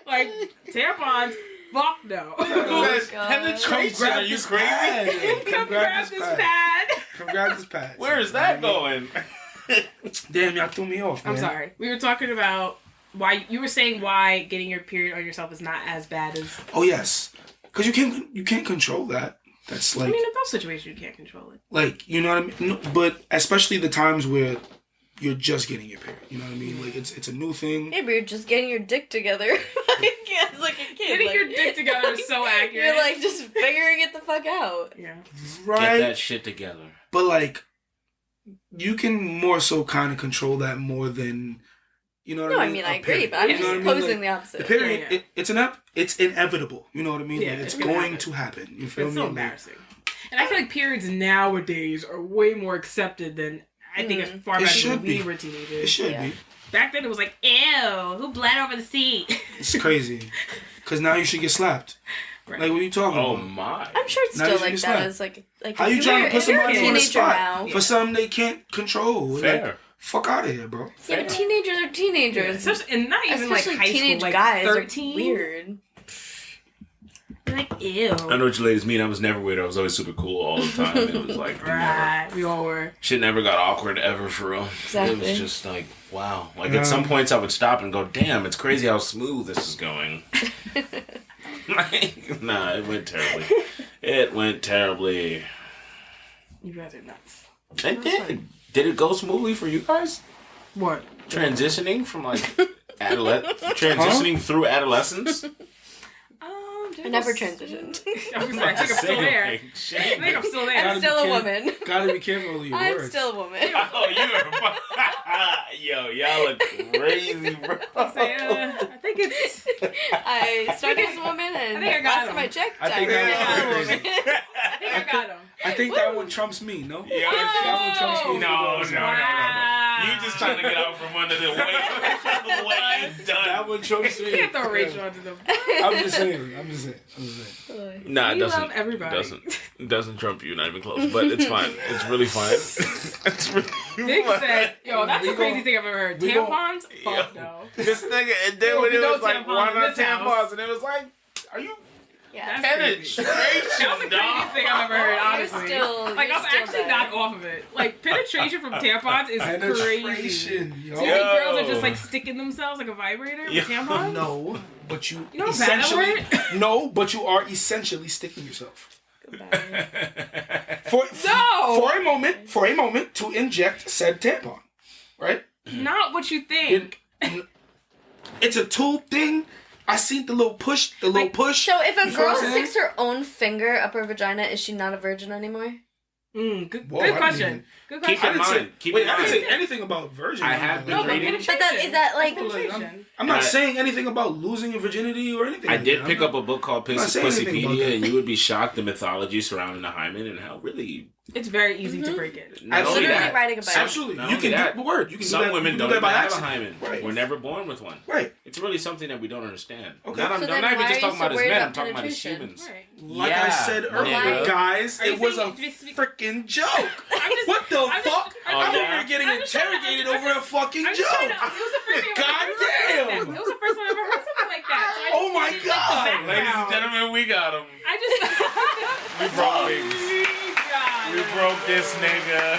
Like tampons Fuck no. Says God. penetration. Are you crazy? Come grab this pad. Come grab this pad. Where is that going? Damn, y'all threw me off, man. I'm sorry. We were talking about why you were saying why getting your period on yourself is not as bad as. Oh yes, because you can't control that. That's like, I mean, in those situations you can't control it. like, you know what I mean. No, but especially the times where you're just getting your period. You know what I mean? Like it's a new thing. Yeah, but you're just getting your dick together. It's like a kid. Getting like, your dick together is so accurate. You're like just figuring it the fuck out. Yeah. Right. Get that shit together. But like, you can more so kind of control that more than, you know what No, I I mean? mean A I agree, period. but I'm You know just what I mean? posing Like, the opposite. the period, Yeah. it's inevitable. You know what I mean? Yeah, Like, it's it's gonna going happen. to happen. You feel It's me? so Like, embarrassing. And I feel like periods nowadays are way more accepted than I think as far It back should when we be. were it teenagers. should Yeah. be. Back then it was like, ew, who bled over the seat? It's crazy. Because now you should get slapped. Right. Like, what are you talking Oh about? my. I'm sure it's Now still you like just that like- as like How if you trying to put if you're a somebody on the teenager spot now. for something they can't control? Fair. Like, fuck out of here, bro. Yeah, but teenagers are teenagers. And not even Especially like high teenage school, like guys 13. are weird. You're like, ew. I know what you ladies mean. I was never weird. I was always super cool all the time. It was like, never, Right, we all were. shit never got awkward ever for real. It Exactly. was just like, wow. Like Yeah. at some points I would stop and go, damn, it's crazy how smooth this is going. Like, nah, it went terribly. It went terribly. You guys are nuts. It did. Did it go smoothly for you guys? What? Transitioning from like transitioning through adolescence? I never transitioned. I was like, I think I'm still there. I Shit. think I'm still there. Gotta I'm be still a careful. woman. Gotta be careful with your I'm words. still a woman. Oh, you are. Yo, y'all look crazy, bro. I think it's. I started as a woman and I think I got last him. time I checked, I think I I was got a him. woman. I think I got him. I think that one trumps me, no? Yeah, That one trumps me. no. You just trying to get out from under the weight you That done. one trumps me. You can't throw Rachel under the. I'm just saying. Nah, it We doesn't. love everybody. It doesn't trump you, not even close. But it's fine. It's really fine. It's really Nick fine. said, "Yo, that's We the crazy gon- thing I've ever heard. we Tampons? Yo. Fuck no." This nigga, and then Yo, when we it know was like, tampons why in not this house. tampons? And it was like, are you Yeah. That's crazy. penetration, That was the craziest thing I've ever heard, honestly. Still, Like, you're I'm still actually bad. not off of it. Like, penetration from tampons is crazy. Penetration, yo. So you think girls are just, like, sticking themselves like a vibrator Yo. with tampons? No, but you You know how bad that essentially no, but you are essentially sticking yourself Goodbye. No! for a moment to inject said tampon, right? Not what you think. It's a tube thing. I seen the little push, So if You a know girl what I'm saying? sticks her own finger up her vagina, is she not a virgin anymore? Good Whoa, I didn't question. even- Good Keep question. in mind. Keep in I didn't mind. say anything about virgin. I have been No, but reading- penetration. But that is that like That's penetration. I'm not I- saying anything about losing your virginity or anything. I like did that. pick up a book called I'm not saying anything about Pussypedia, that. and you would be shocked the mythology surrounding the hymen and how really. It's very easy to break it. Not only literally that, riding a bike. Absolutely, Not you only can that, do the word. You can some do that. women you don't do that even by have accident. a hymen. Right. We're never born with one. Right. It's really something that we don't understand. Okay. Not, So I'm then not even why just are talking you so about as worried men. about I'm talking about as penetration? humans. Right. Like I Yeah, said nigga. earlier, guys, Are you it was a saying it's- freaking joke. I'm just- What the I'm just- fuck? I'm I'm just- over here getting I'm just trying to- interrogated I'm over a fucking I'm just joke. trying to, it was the first thing God damn. It was the first time I ever heard something like that. So I just Oh my needed, God. Like, the Ladies and background. gentlemen, we got him. I just. We broke things. God. We broke this nigga.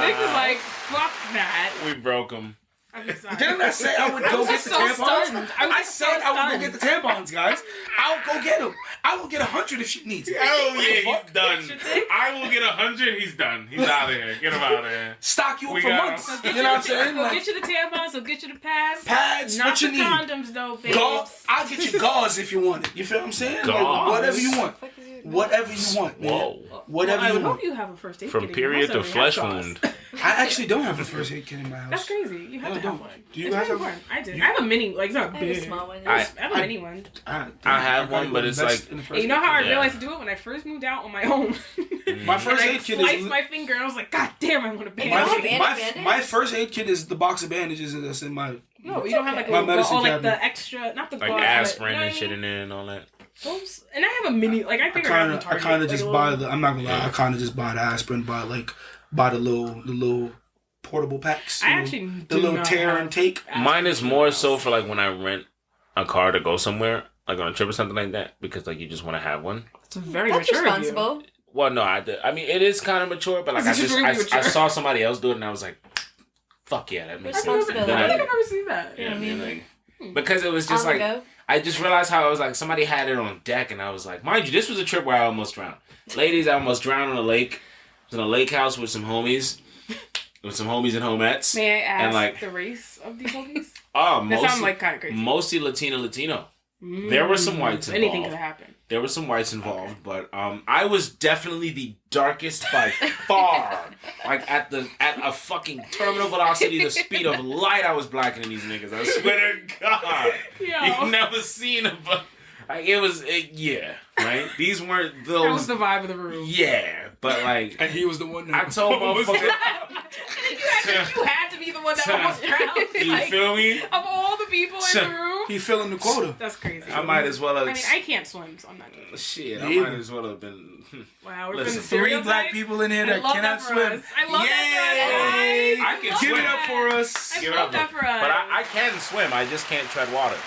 Nick is like, fuck that. We broke him. I'm sorry. Didn't I say I would I go was get just the so tampons? stunned. I so said I would stunned. go get the tampons, guys. I'll go get them. I will get 100 if she needs it. Oh yeah, he's done. Extra thick? I will get 100. He's done. He's out of here. Get him out of here. Stock you up We for got months. him. You know what I'm saying? He'll Like, get you the tampons, he'll get you the pads. pads, Not what you the need. condoms though, babes. I'll get you gauze if you want it. You feel what I'm saying? Like, Gauze? whatever you want. Whatever you want, man. Whoa. Whatever I you would want. hope you have a first aid From kit in period your to house flesh already. wound. I actually don't have a first aid kit in my house. That's crazy. You have No, to don't. have one. Do you It's guys very have- important. I do. I have a mini, like it's not I have a big. small one. I- I have a mini one. I have one, but it's like- And you know how I Yeah. realized to do it when I first moved out on my own. My first and I aid kit sliced is my finger and I was like, God damn, I want a You don't have bandage. Band-Aids? my first aid kit is the box of bandages that's in my. No, you don't have like a My little, medicine or like cabinet. the extra, not the Like gauze, aspirin but, you know and what shit I in there and all that. mean? Oops. And I have a mini, like I I figured kind out of, from I Target, kind of like, just a buy little- the. I'm not gonna lie. I kind of just buy the aspirin, buy the little portable packs. I you know, actually the do little not tear have and take. aspirin Mine is in my more house. so for like when I rent a car to go somewhere. Like on a trip or something like that, because like you just want to have one. It's very That's mature of you. responsible. Well, no, I mean it is kind of mature, but like I saw somebody else do it, and I was like, "Fuck yeah, that makes sense." Responsibility. I don't think I've ever seen that. Yeah, I mean, like, because it was just on the like go. I just realized how I was like somebody had it on deck, and I was like, mind you, this was a trip where I almost drowned. Ladies, I almost drowned on a lake. I was in a lake house with some homies, and homettes. May I ask and like the race of these movies? oh, That sounds like kind of crazy. mostly Latino. There were some whites involved. Anything could happen. There were some whites involved, but I was definitely the darkest by far. Like at a fucking terminal velocity, the speed of light, I was blackening these niggas. I swear to God, you've never seen a. Like yeah, right. These weren't those. That was the vibe of the room. Yeah, but like, And he was the one that I told motherfuckers. You had to be the one that almost drowned. You Like, feel me? of all the people in the room, he filling the quota. that's crazy. I might as well have. I mean, I can't swim, so I'm not doing it. Shit, Yeah, I might as well have been. Wow, we're Listen, from 3 black people in here that cannot swim. I love Yay! that for us. I can Give swim. it up for us. I Give it love up that for us. But I can swim. I just can't tread water.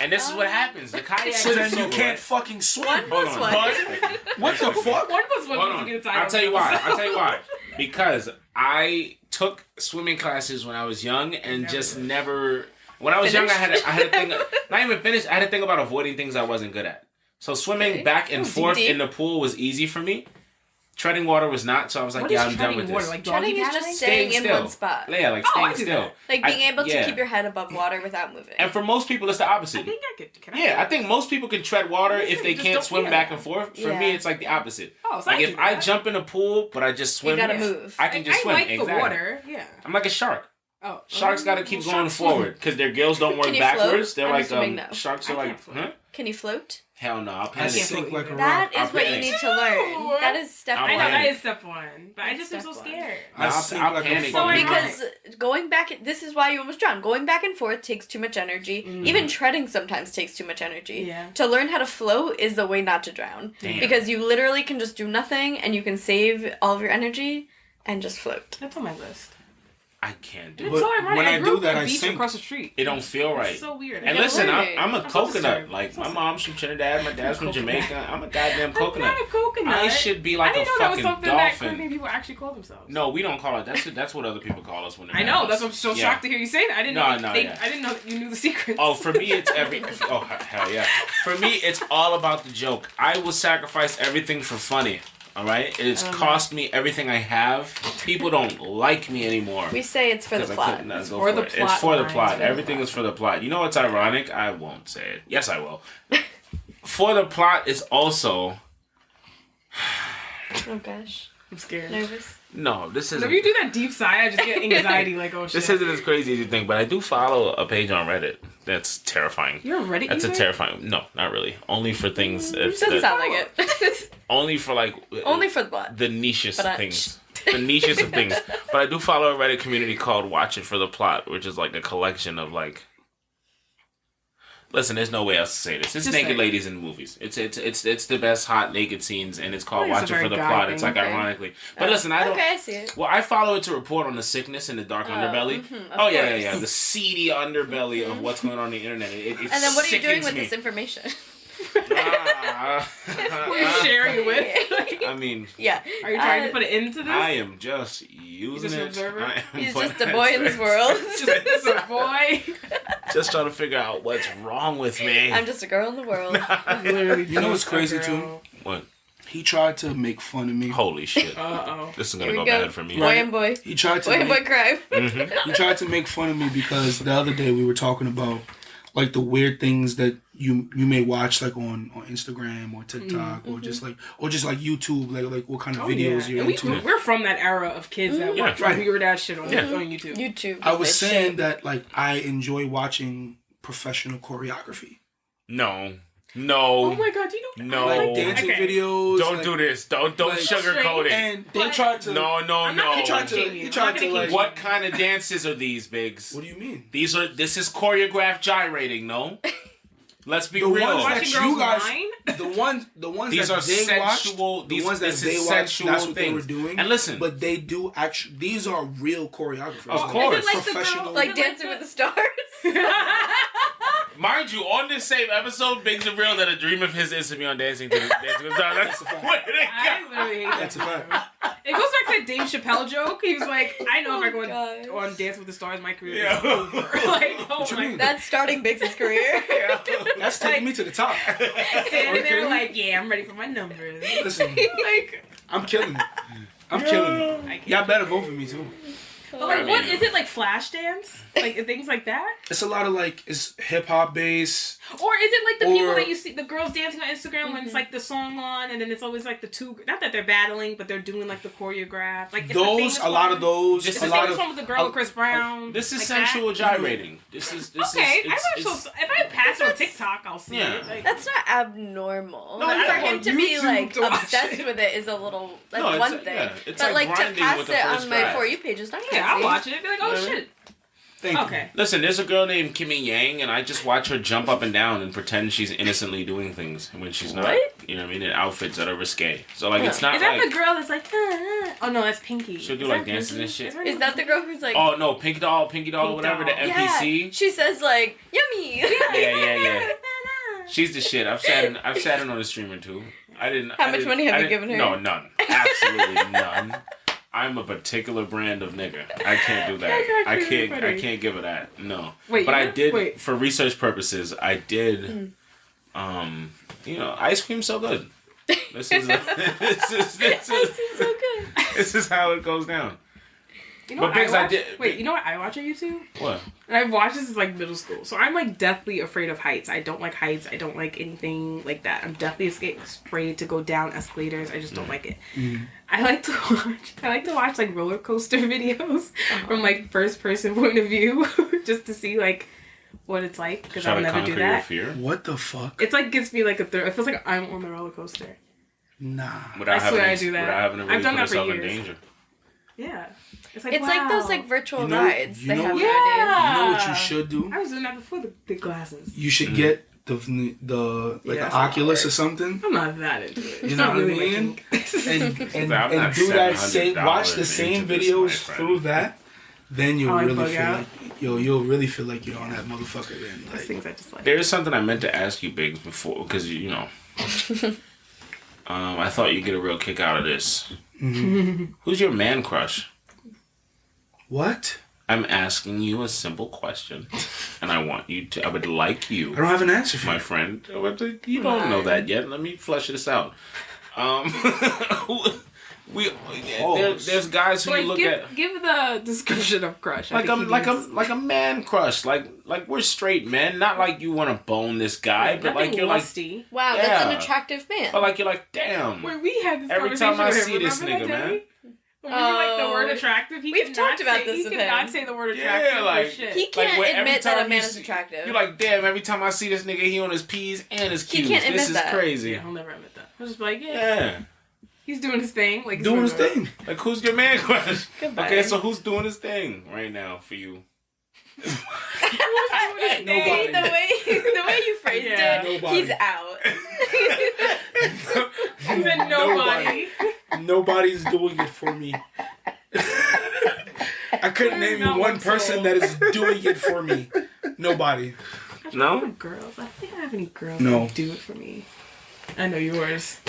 And this is what happens. The kayak. So then you is can't right? fucking swim. Hold on. What the fuck? One plus one Hold was a on. good time. I'll tell you why. Because I took swimming classes when I was young and just never. When I was young, I had a thing. Not even finished. I had a thing about avoiding things I wasn't good at. So swimming back and forth in the pool was easy for me. Treading water was not. So I was like, What yeah, is I'm done with treading water? this. Like Treading doggy is paddling? just staying in still. one spot. Yeah, like Oh, staying I do still. that. Like being able to yeah. keep your head above water without moving. And for most people, it's the opposite. I think I could. Can I? Yeah, I think most people can tread water Listen, if they just can't don't- swim yeah. back and forth. For Yeah. me, it's like the opposite. Oh, so Like if do I that. jump in a pool, but I just swim, You gotta move. I can just swim. I like exactly. the water. Yeah. I'm like a shark. Oh. Sharks got to keep well, going sharks swim. forward because their gills don't work Can you backwards. float? They're I'm like assuming no. sharks I are like, can't float. huh? Can you float? Hell no, I'll I panic. can't sink float like a either. rock. That is I'll what you panic. need to learn. That is step I'll I know one. that panic. is step one, but I just am so Step one. scared. No, I sink I'll like a panic. fucking rock. Because going back, this is why you almost drown. Going back and forth takes too much energy. Even treading sometimes takes too much energy. Yeah. To learn how to float is the way not to drown. Damn. Because you literally can just do nothing and you can save all of your energy and just float. That's on my list. I can't do It's it. But so ironic. when I I grew do up that, on I a beach sink. across the street. It don't feel right. It's so weird. And Yeah, listen, learning. I'm a I'm supposed to coconut. serve. Like I'm my supposed mom's from Trinidad, my dad's from Coconut. Jamaica. I'm a goddamn I'm coconut. not a coconut. I should be like I didn't a know that was fucking something that dolphin. Caribbean people actually call themselves. No, we don't call it. That's what other people call us when they're I mad know. at That's us. why I'm so Yeah. shocked to hear you say that. I didn't No, know. no, They, yeah. I didn't know that you knew the secrets. Oh, for me, it's every. Oh, hell yeah. For me, it's all about the joke. I will sacrifice everything for funny. All right? It's cost me everything I have. People don't like me anymore. We say it's for the 'Cause I plot. couldn't go for the it. It's plot for the lines, plot. for the Everything plot. is for the plot. You know what's ironic? I won't say it. Yes, I will. For the plot is also. Oh gosh. I'm scared. Nervous. No, this isn't. Whenever you do that deep sigh, I just get anxiety. Like, oh shit. This isn't as crazy as you think, but I do follow a page on Reddit. That's terrifying. You're a Reddit That's a user? terrifying. No, not really. Only for things. Doesn't sound like it. Only for like. Only for the plot. the niches But of I- things. The niches of things. But I do follow a Reddit community called Watch It for the Plot, which is like a collection of like. Listen, there's no way else to say this. It's Just naked say it. ladies in movies. It's the best hot naked scenes, and it's called I think Watch it's It a for the very Plot. guy It's thing. like Okay. ironically, but listen, I don't. Okay, I see it. Well, I follow it to report on the sickness and the dark underbelly. of Oh yeah, course. yeah, the seedy underbelly of what's going on the internet. It And then what are you doing sickens with me. this information? Who are you sharing it with? I mean, Yeah. Are you trying to put it into this? I am just using just an it. observer? I am He's putting just a it- boy in this world. Just a boy. Just trying to figure out what's wrong with me. I'm just a girl in the world. Literally. You know what's just a crazy, girl. too? What? He tried to make fun of me. Holy shit. Uh-oh. This is Here gonna we go go. bad for me. Boy and boy. He tried to Boy and boy make, crime. he tried to make fun of me because the other day we were talking about like the weird things that you may watch like on Instagram or TikTok or just like YouTube like what kind of videos you're And into. we're from that era of kids that Yeah, watch right. weird ass shit on YouTube. YouTube. I was this saying shit. that like I enjoy watching professional choreography. No. Oh my god, do you know? No. Like dancing videos. Don't like, do this. Don't like, sugarcoat it. And they But- tried to No. He tried to Jamie, he I'm tried not to gonna like keep- What kind of dances are these, Biggs? What do you mean? This is choreographed gyrating, no? Let's be The real. ones that Watching you girls guys whine? the ones These that are they sensual. watched, These the ones that this they is watched, sensual that's what they were things. doing. And listen, But they do actually. These are real choreographers. Of Like, course. Is it like the professional. girl, Like is it Dancing with the Stars. Mind you, on this same episode, Biggs revealed that a dream of his is to be on Dancing with the Stars. That's where it I goes. literally hate That's a that. fact. It goes back to that Dave Chappelle joke. He was like, I know if I gosh. go on Dance with the Stars, my career Yeah. is over. Like, oh What you my mean? god. That's starting Biggs' career. That's taking me to the top. Standing there Okay. like, yeah, I'm ready for my numbers. Listen, Like, I'm killing it. I'm killing it. I can't. Y'all better vote for me too. But like, I what mean- is it like? Flash dance, like things like that, It's a lot of like it's hip hop based. or is it like the people Or- that you see the girls dancing on Instagram when it's like the song on, and then it's always like the two. Not that they're battling, but they're doing like the choreograph. Like it's the Those, famous a lot one. of those. This It's a the lot famous of. one with the girl with Chris Brown. This is like sensual that. gyrating. This is Okay, it's, if I pass it on TikTok, I'll see Yeah. it. Like, That's not abnormal. No, But I for don't him want to be YouTube like to watch obsessed it. with it is a little. That's No, it's one a- thing. yeah, it's but like like to grinding pass with the it first on my draft. For You page is not yeah, I'll crazy. watch it. Be like, oh Yeah. shit. Thank you. Okay. Listen, there's a girl named Kimmy Yang, and I just watch her jump up and down and pretend she's innocently doing things when she's not. What? You know what I mean? In outfits that are risque. So like, it's not Is that like the girl that's like? Oh no, that's Pinky. she'll do Is like that dances Pinky? and shit. her Is name that the girl who's like? Oh no, Pinky Doll, or Pink whatever, the Doll. yeah. NPC. She says like yummy. Yeah. She's the shit. I've sat in on a stream or two. How much money have you given her? No, none. Absolutely none. I'm a particular brand of nigga. I can't do that. That's I actually can't. funny. I can't give it that. No. Wait, but you I know? did Wait. for research purposes. I did. Ice cream so good. This is so good. this is how it goes down. You know But what Biggs, I I watch? did- Wait, you know what I watch on YouTube? What? And I've watched this since like middle school. So I'm like deathly afraid of heights. I don't like heights. I don't like anything like that. I'm deathly afraid to go down escalators. I just don't like it. I like to watch like roller coaster videos from like first person point of view just to see like what it's like because Try I'll to never conquer do your that. fear What the fuck? It's like gives me like a thrill. It feels like I'm on the roller coaster. Nah. without I swear having I to, do that. without having to really I've done put that for yourself in years. danger. Yeah. It's like It's like those wow. like virtual You know- rides you they know have what- nowadays. Yeah. You know what you should do? I was doing that before the big glasses. You should get the Yeah, an that's a lot of Oculus or work. something, I'm not that into it. You It's know not what I really mean? my kink. and I'm not do that $700 same. Watch the same into this, my videos friend. through that. Then you'll Oh, I really bug feel out? like you'll really feel like you're on that motherfucker. Then Those like things I just like. There is something I meant to ask you, Biggs, before, because you know, I thought you'd get a real kick out of this. Who's your man crush? what? I'm asking you a simple question, and I want you to. I would like you, I don't have an answer for my you. friend. You don't know that yet. Let me flesh this out. There's guys who Like, you look give, at. give the description of crush. Like a man crush, like we're straight men, not like you want to bone this guy, but like you're lusty. Wow, that's an Yeah. attractive man. but like you're like, damn. Wait, we had this Every conversation time I with him. see this Remember nigga, that man. day? When we were like the word Oh. attractive, he We've could talked not about say, this he with could him. not say the word Yeah, attractive. like- or shit. He can't where every admit that time a man you is see- attractive. You're like, damn. Every time I see this nigga, he on his P's and his Q's. He can't This admit is that. crazy. Yeah, he'll never admit that. He'll just be like, yeah, Yeah. he's doing his thing. Like he's Doing his whatever. thing. Like, who's your man crush? Goodbye. Okay, so who's doing his thing right now for you? Nobody. the way you phrased Yeah. it, Nobody. he's out. And then nobody. Nobody's doing it for me. I couldn't There's name not one one person soul. that is doing it for me. Nobody. No? Girls. I don't think I have any girls No. that do it for me. I know yours.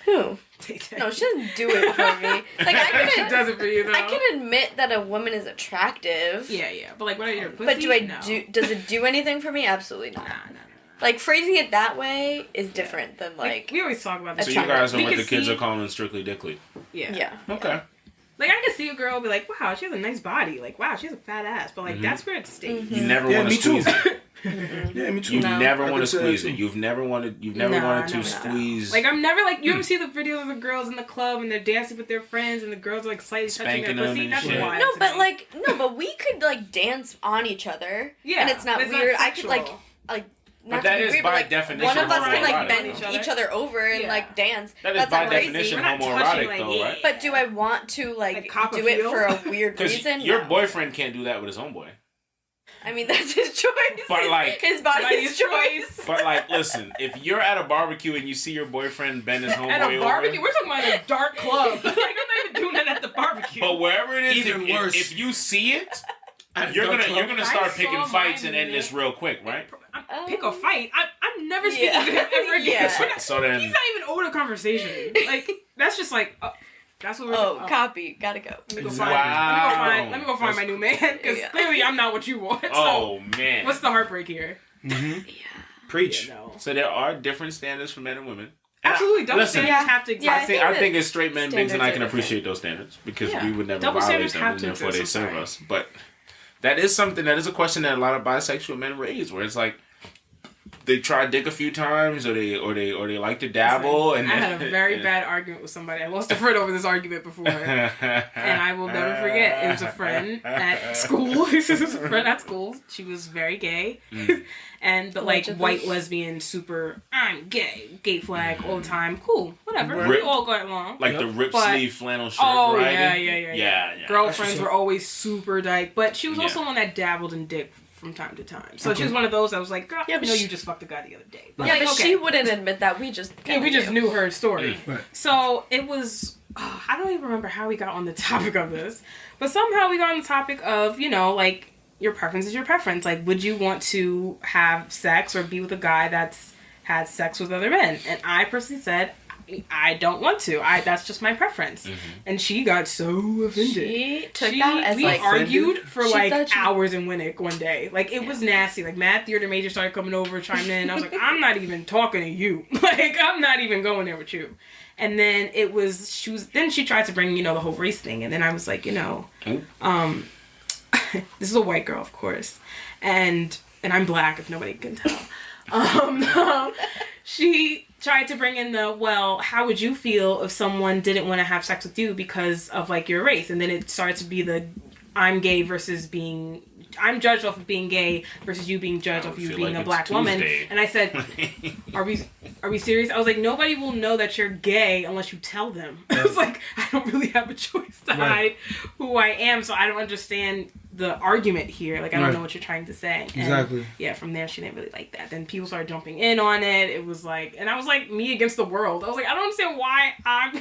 Who? Tay-Tay. No, she doesn't do it for me. Like She I does it for you though. can admit that a woman is attractive. Yeah, but like when I eat her pussy, But do I no. does it do anything for me? Absolutely not. Nah. Like phrasing it that way is different than like we always talk about this. So you guys are We what can the kids see- are calling strictly dickly. Yeah. Okay. Like I can see a girl be like, wow, she has a nice body. Like, wow, she has a fat ass. But like that's where it stays. You never Yeah, want to me too. squeeze it. Yeah, me too. You No. never I want to could say that squeeze too. it. You've never wanted to No. squeeze. Like I'm never like you ever see the videos of the girls in the club and they're dancing with their friends and the girls are like slightly touching Spanking their them pussy. and That's shit. wild. no, to but me. like but we could like dance on each other. yeah, and it's not weird. I could like not that to be is weird, by but like definition one of us can like homoerotic, bend though. each other over and Yeah. like dance. That is That's by not crazy. definition We're not touching, homoerotic, like, though, right? But do I want to like cop a do it feel? for a weird Because reason? your No. boyfriend can't do that with his homeboy. I mean, that's his choice. But, like- his body's Body's choice. But like, listen, if you're at a barbecue and you see your boyfriend bend his homeboy at a barbecue. over, We're talking about a dark club. Like I'm not even doing that at the barbecue. but wherever it is, Even if, worse. if you see it, At a you're dark gonna club. start I picking saw fights mine and end in this it. real quick, right? pick a fight, I'm never speaking to him ever again. Yeah. So then, He's not even owed a conversation. Like, that's just like, that's what we're doing. Copy. Gotta go. Let me go Wow. let me go find my new man, because clearly I'm not what you want. So oh man, what's the heartbreak here? Mm-hmm. Yeah. Preach. Yeah, no. so there are different standards for men and women. Absolutely, double Listen, standards have to exist. Yeah, I think as straight men, Biggs and I can standards are appreciate those standards because Yeah. we would never Double violate standards them have to before they exist, I'm serve sorry. us. But that is something, that is a question that a lot of bisexual men raise, where it's like they try dick a few times, or they like to dabble. And I had a very bad argument with somebody. I lost a friend over this argument before, and I will never forget. It was a friend at school. This is a friend at school. She was very gay, but like Allegedly. white lesbian, super. I'm gay flag all the time. Cool, whatever. Right. We all got along. like the rip But- sleeve flannel shirt. Oh riding. yeah. Yeah. Girlfriends That's were always super dyke, but she was also Yeah. one that dabbled in dick from time to time. So she was one of those that was like, girl, Yeah, I but know she- you just fucked a guy the other day. But Yeah, like, but okay. she wouldn't admit that. We just knew her story. Right. So it was, I don't even remember how we got on the topic of this, but somehow we got on the topic of, like, your preference is your preference. Like, would you want to have sex or be with a guy that's had sex with other men? And I personally said, I don't want to. That's just my preference. And she got so offended. She took that as we like argued for She like thought she- hours in Winnick one day. Like, it was nasty. Like, Mad Theater Major started coming over, chiming in. I was like, I'm not even talking to you. Like, I'm not even going there with you. And then then she tried to bring, the whole race thing. And then I was like, this is a white girl, of course. And I'm black, if nobody can tell. She tried to bring in how would you feel if someone didn't want to have sex with you because of, like, your race? And then it started to be the I'm gay versus I'm judged off of being gay versus you being judged off of you feel being like a it's black woman. Tuesday. And I said, are we serious? I was like, nobody will know that you're gay unless you tell them. I was like, I don't really have a choice to hide who I am, so I don't understand the argument here. Like, I don't know what you're trying to say. And Exactly. yeah, from there, she didn't really like that. Then people started jumping in on it. It was like, and I was like, me against the world. I was like, I don't understand why I'm,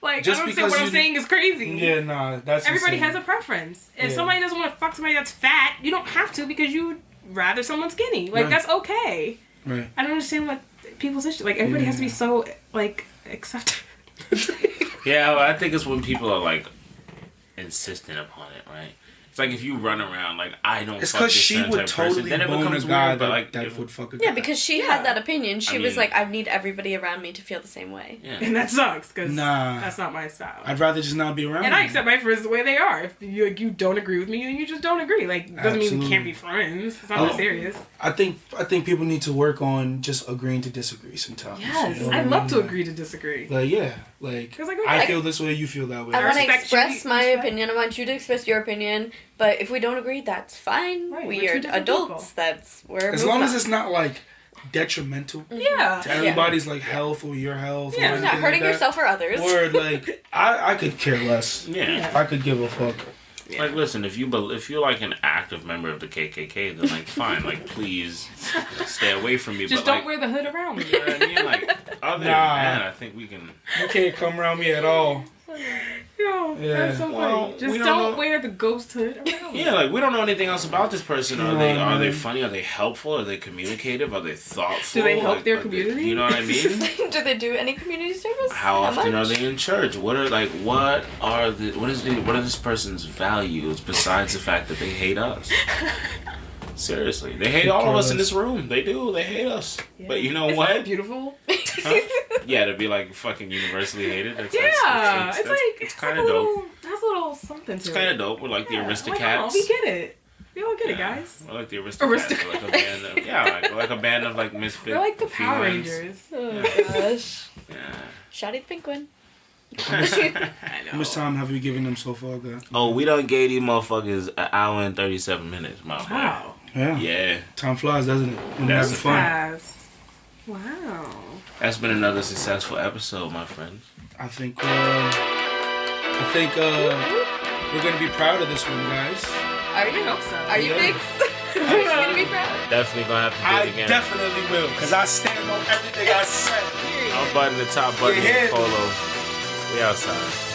like, Just I don't understand because what I'm you- saying is crazy. Yeah, nah, that's Everybody insane. has a preference. If Yeah. somebody doesn't want to fuck somebody that's fat, you don't have to because you would rather someone skinny. Like, Right. that's okay. Right. I don't understand what people's issue. Like, everybody has to be so, like, accepting. Yeah, well, I think it's when people are like insistent upon it, right? It's like if you run around like I don't. It's fuck because this she certain would type of person, totally then it bone a becomes guy weird, but that, like that if- would fuck a guy. Yeah, because she Yeah. had that opinion. She I was mean- like, I need everybody around me to feel the same way. yeah. And that sucks because Nah. that's not my style. I'd rather just not be around. And I you. accept my friends the way they are. If you don't agree with me, then you just don't agree. Like, doesn't mean we can't be friends. It's not that Oh. serious. I think people need to work on just agreeing to disagree sometimes. Yes, You know what I I love mean? to agree to disagree. Like, yeah, like, It's like, I okay. feel this way, you feel that way. I want to respect express you. my Respect. opinion. I want you to express your opinion. But if we don't agree, that's fine. Right, We we're are two different adults. We're As long as it's not like detrimental Yeah. to everybody's like health or your health. Yeah. or You're not anything hurting like that. yourself or others. Or like, I could care less. Yeah. I could give a fuck. Yeah. Like, listen, if you're like an active member of the KKK, then like, fine, like, please stay away from me. Just but, don't like, wear the hood around me. you know what I mean? Like, other Nah. than that, I think we can. You can't come around me at all. Yo, Yeah. that's so Well, funny. Just we don't, don't know- wear the ghost hood around me. Yeah, like we don't know anything else about this person. Are they man. funny? Are they helpful? Are they communicative? Are they thoughtful? Do they help Like, their are they- community? you know what I mean? Do they do any community service? How often are much? they in church? What are this person's values besides the fact that they hate us? Seriously, they hate all of us in this room. They do. They hate us. Yeah. But you know Isn't what? that beautiful? Huh? Yeah, to be like fucking universally hated. That's, Yeah, it's like it's it's kind like of a dope. little, that's a little something to It's it. kind of dope. We're like the Yeah, Aristocats. we get it. We all get it, Yeah, guys. We're like the Aristocats. We're like a band of, yeah, like a band of like misfit. We're like the Power felines. Rangers. Oh gosh. Yeah. Shotty the pink one. I know. How much time have you given them so far, guy? Oh, we done gave these motherfuckers an hour and 37 minutes, my boy. Wow. Yeah. Yeah. Time flies, doesn't it? When you're That's having fun. Pass. Wow. That's been another successful episode, my friends. I think we're gonna be proud of this one, guys. Are you? I hope so. Are you Yeah. big? Are you gonna be proud? Definitely gonna have to do I it again. definitely will, because I stand on everything I said. I'm button the top button Yeah. polo. We outside.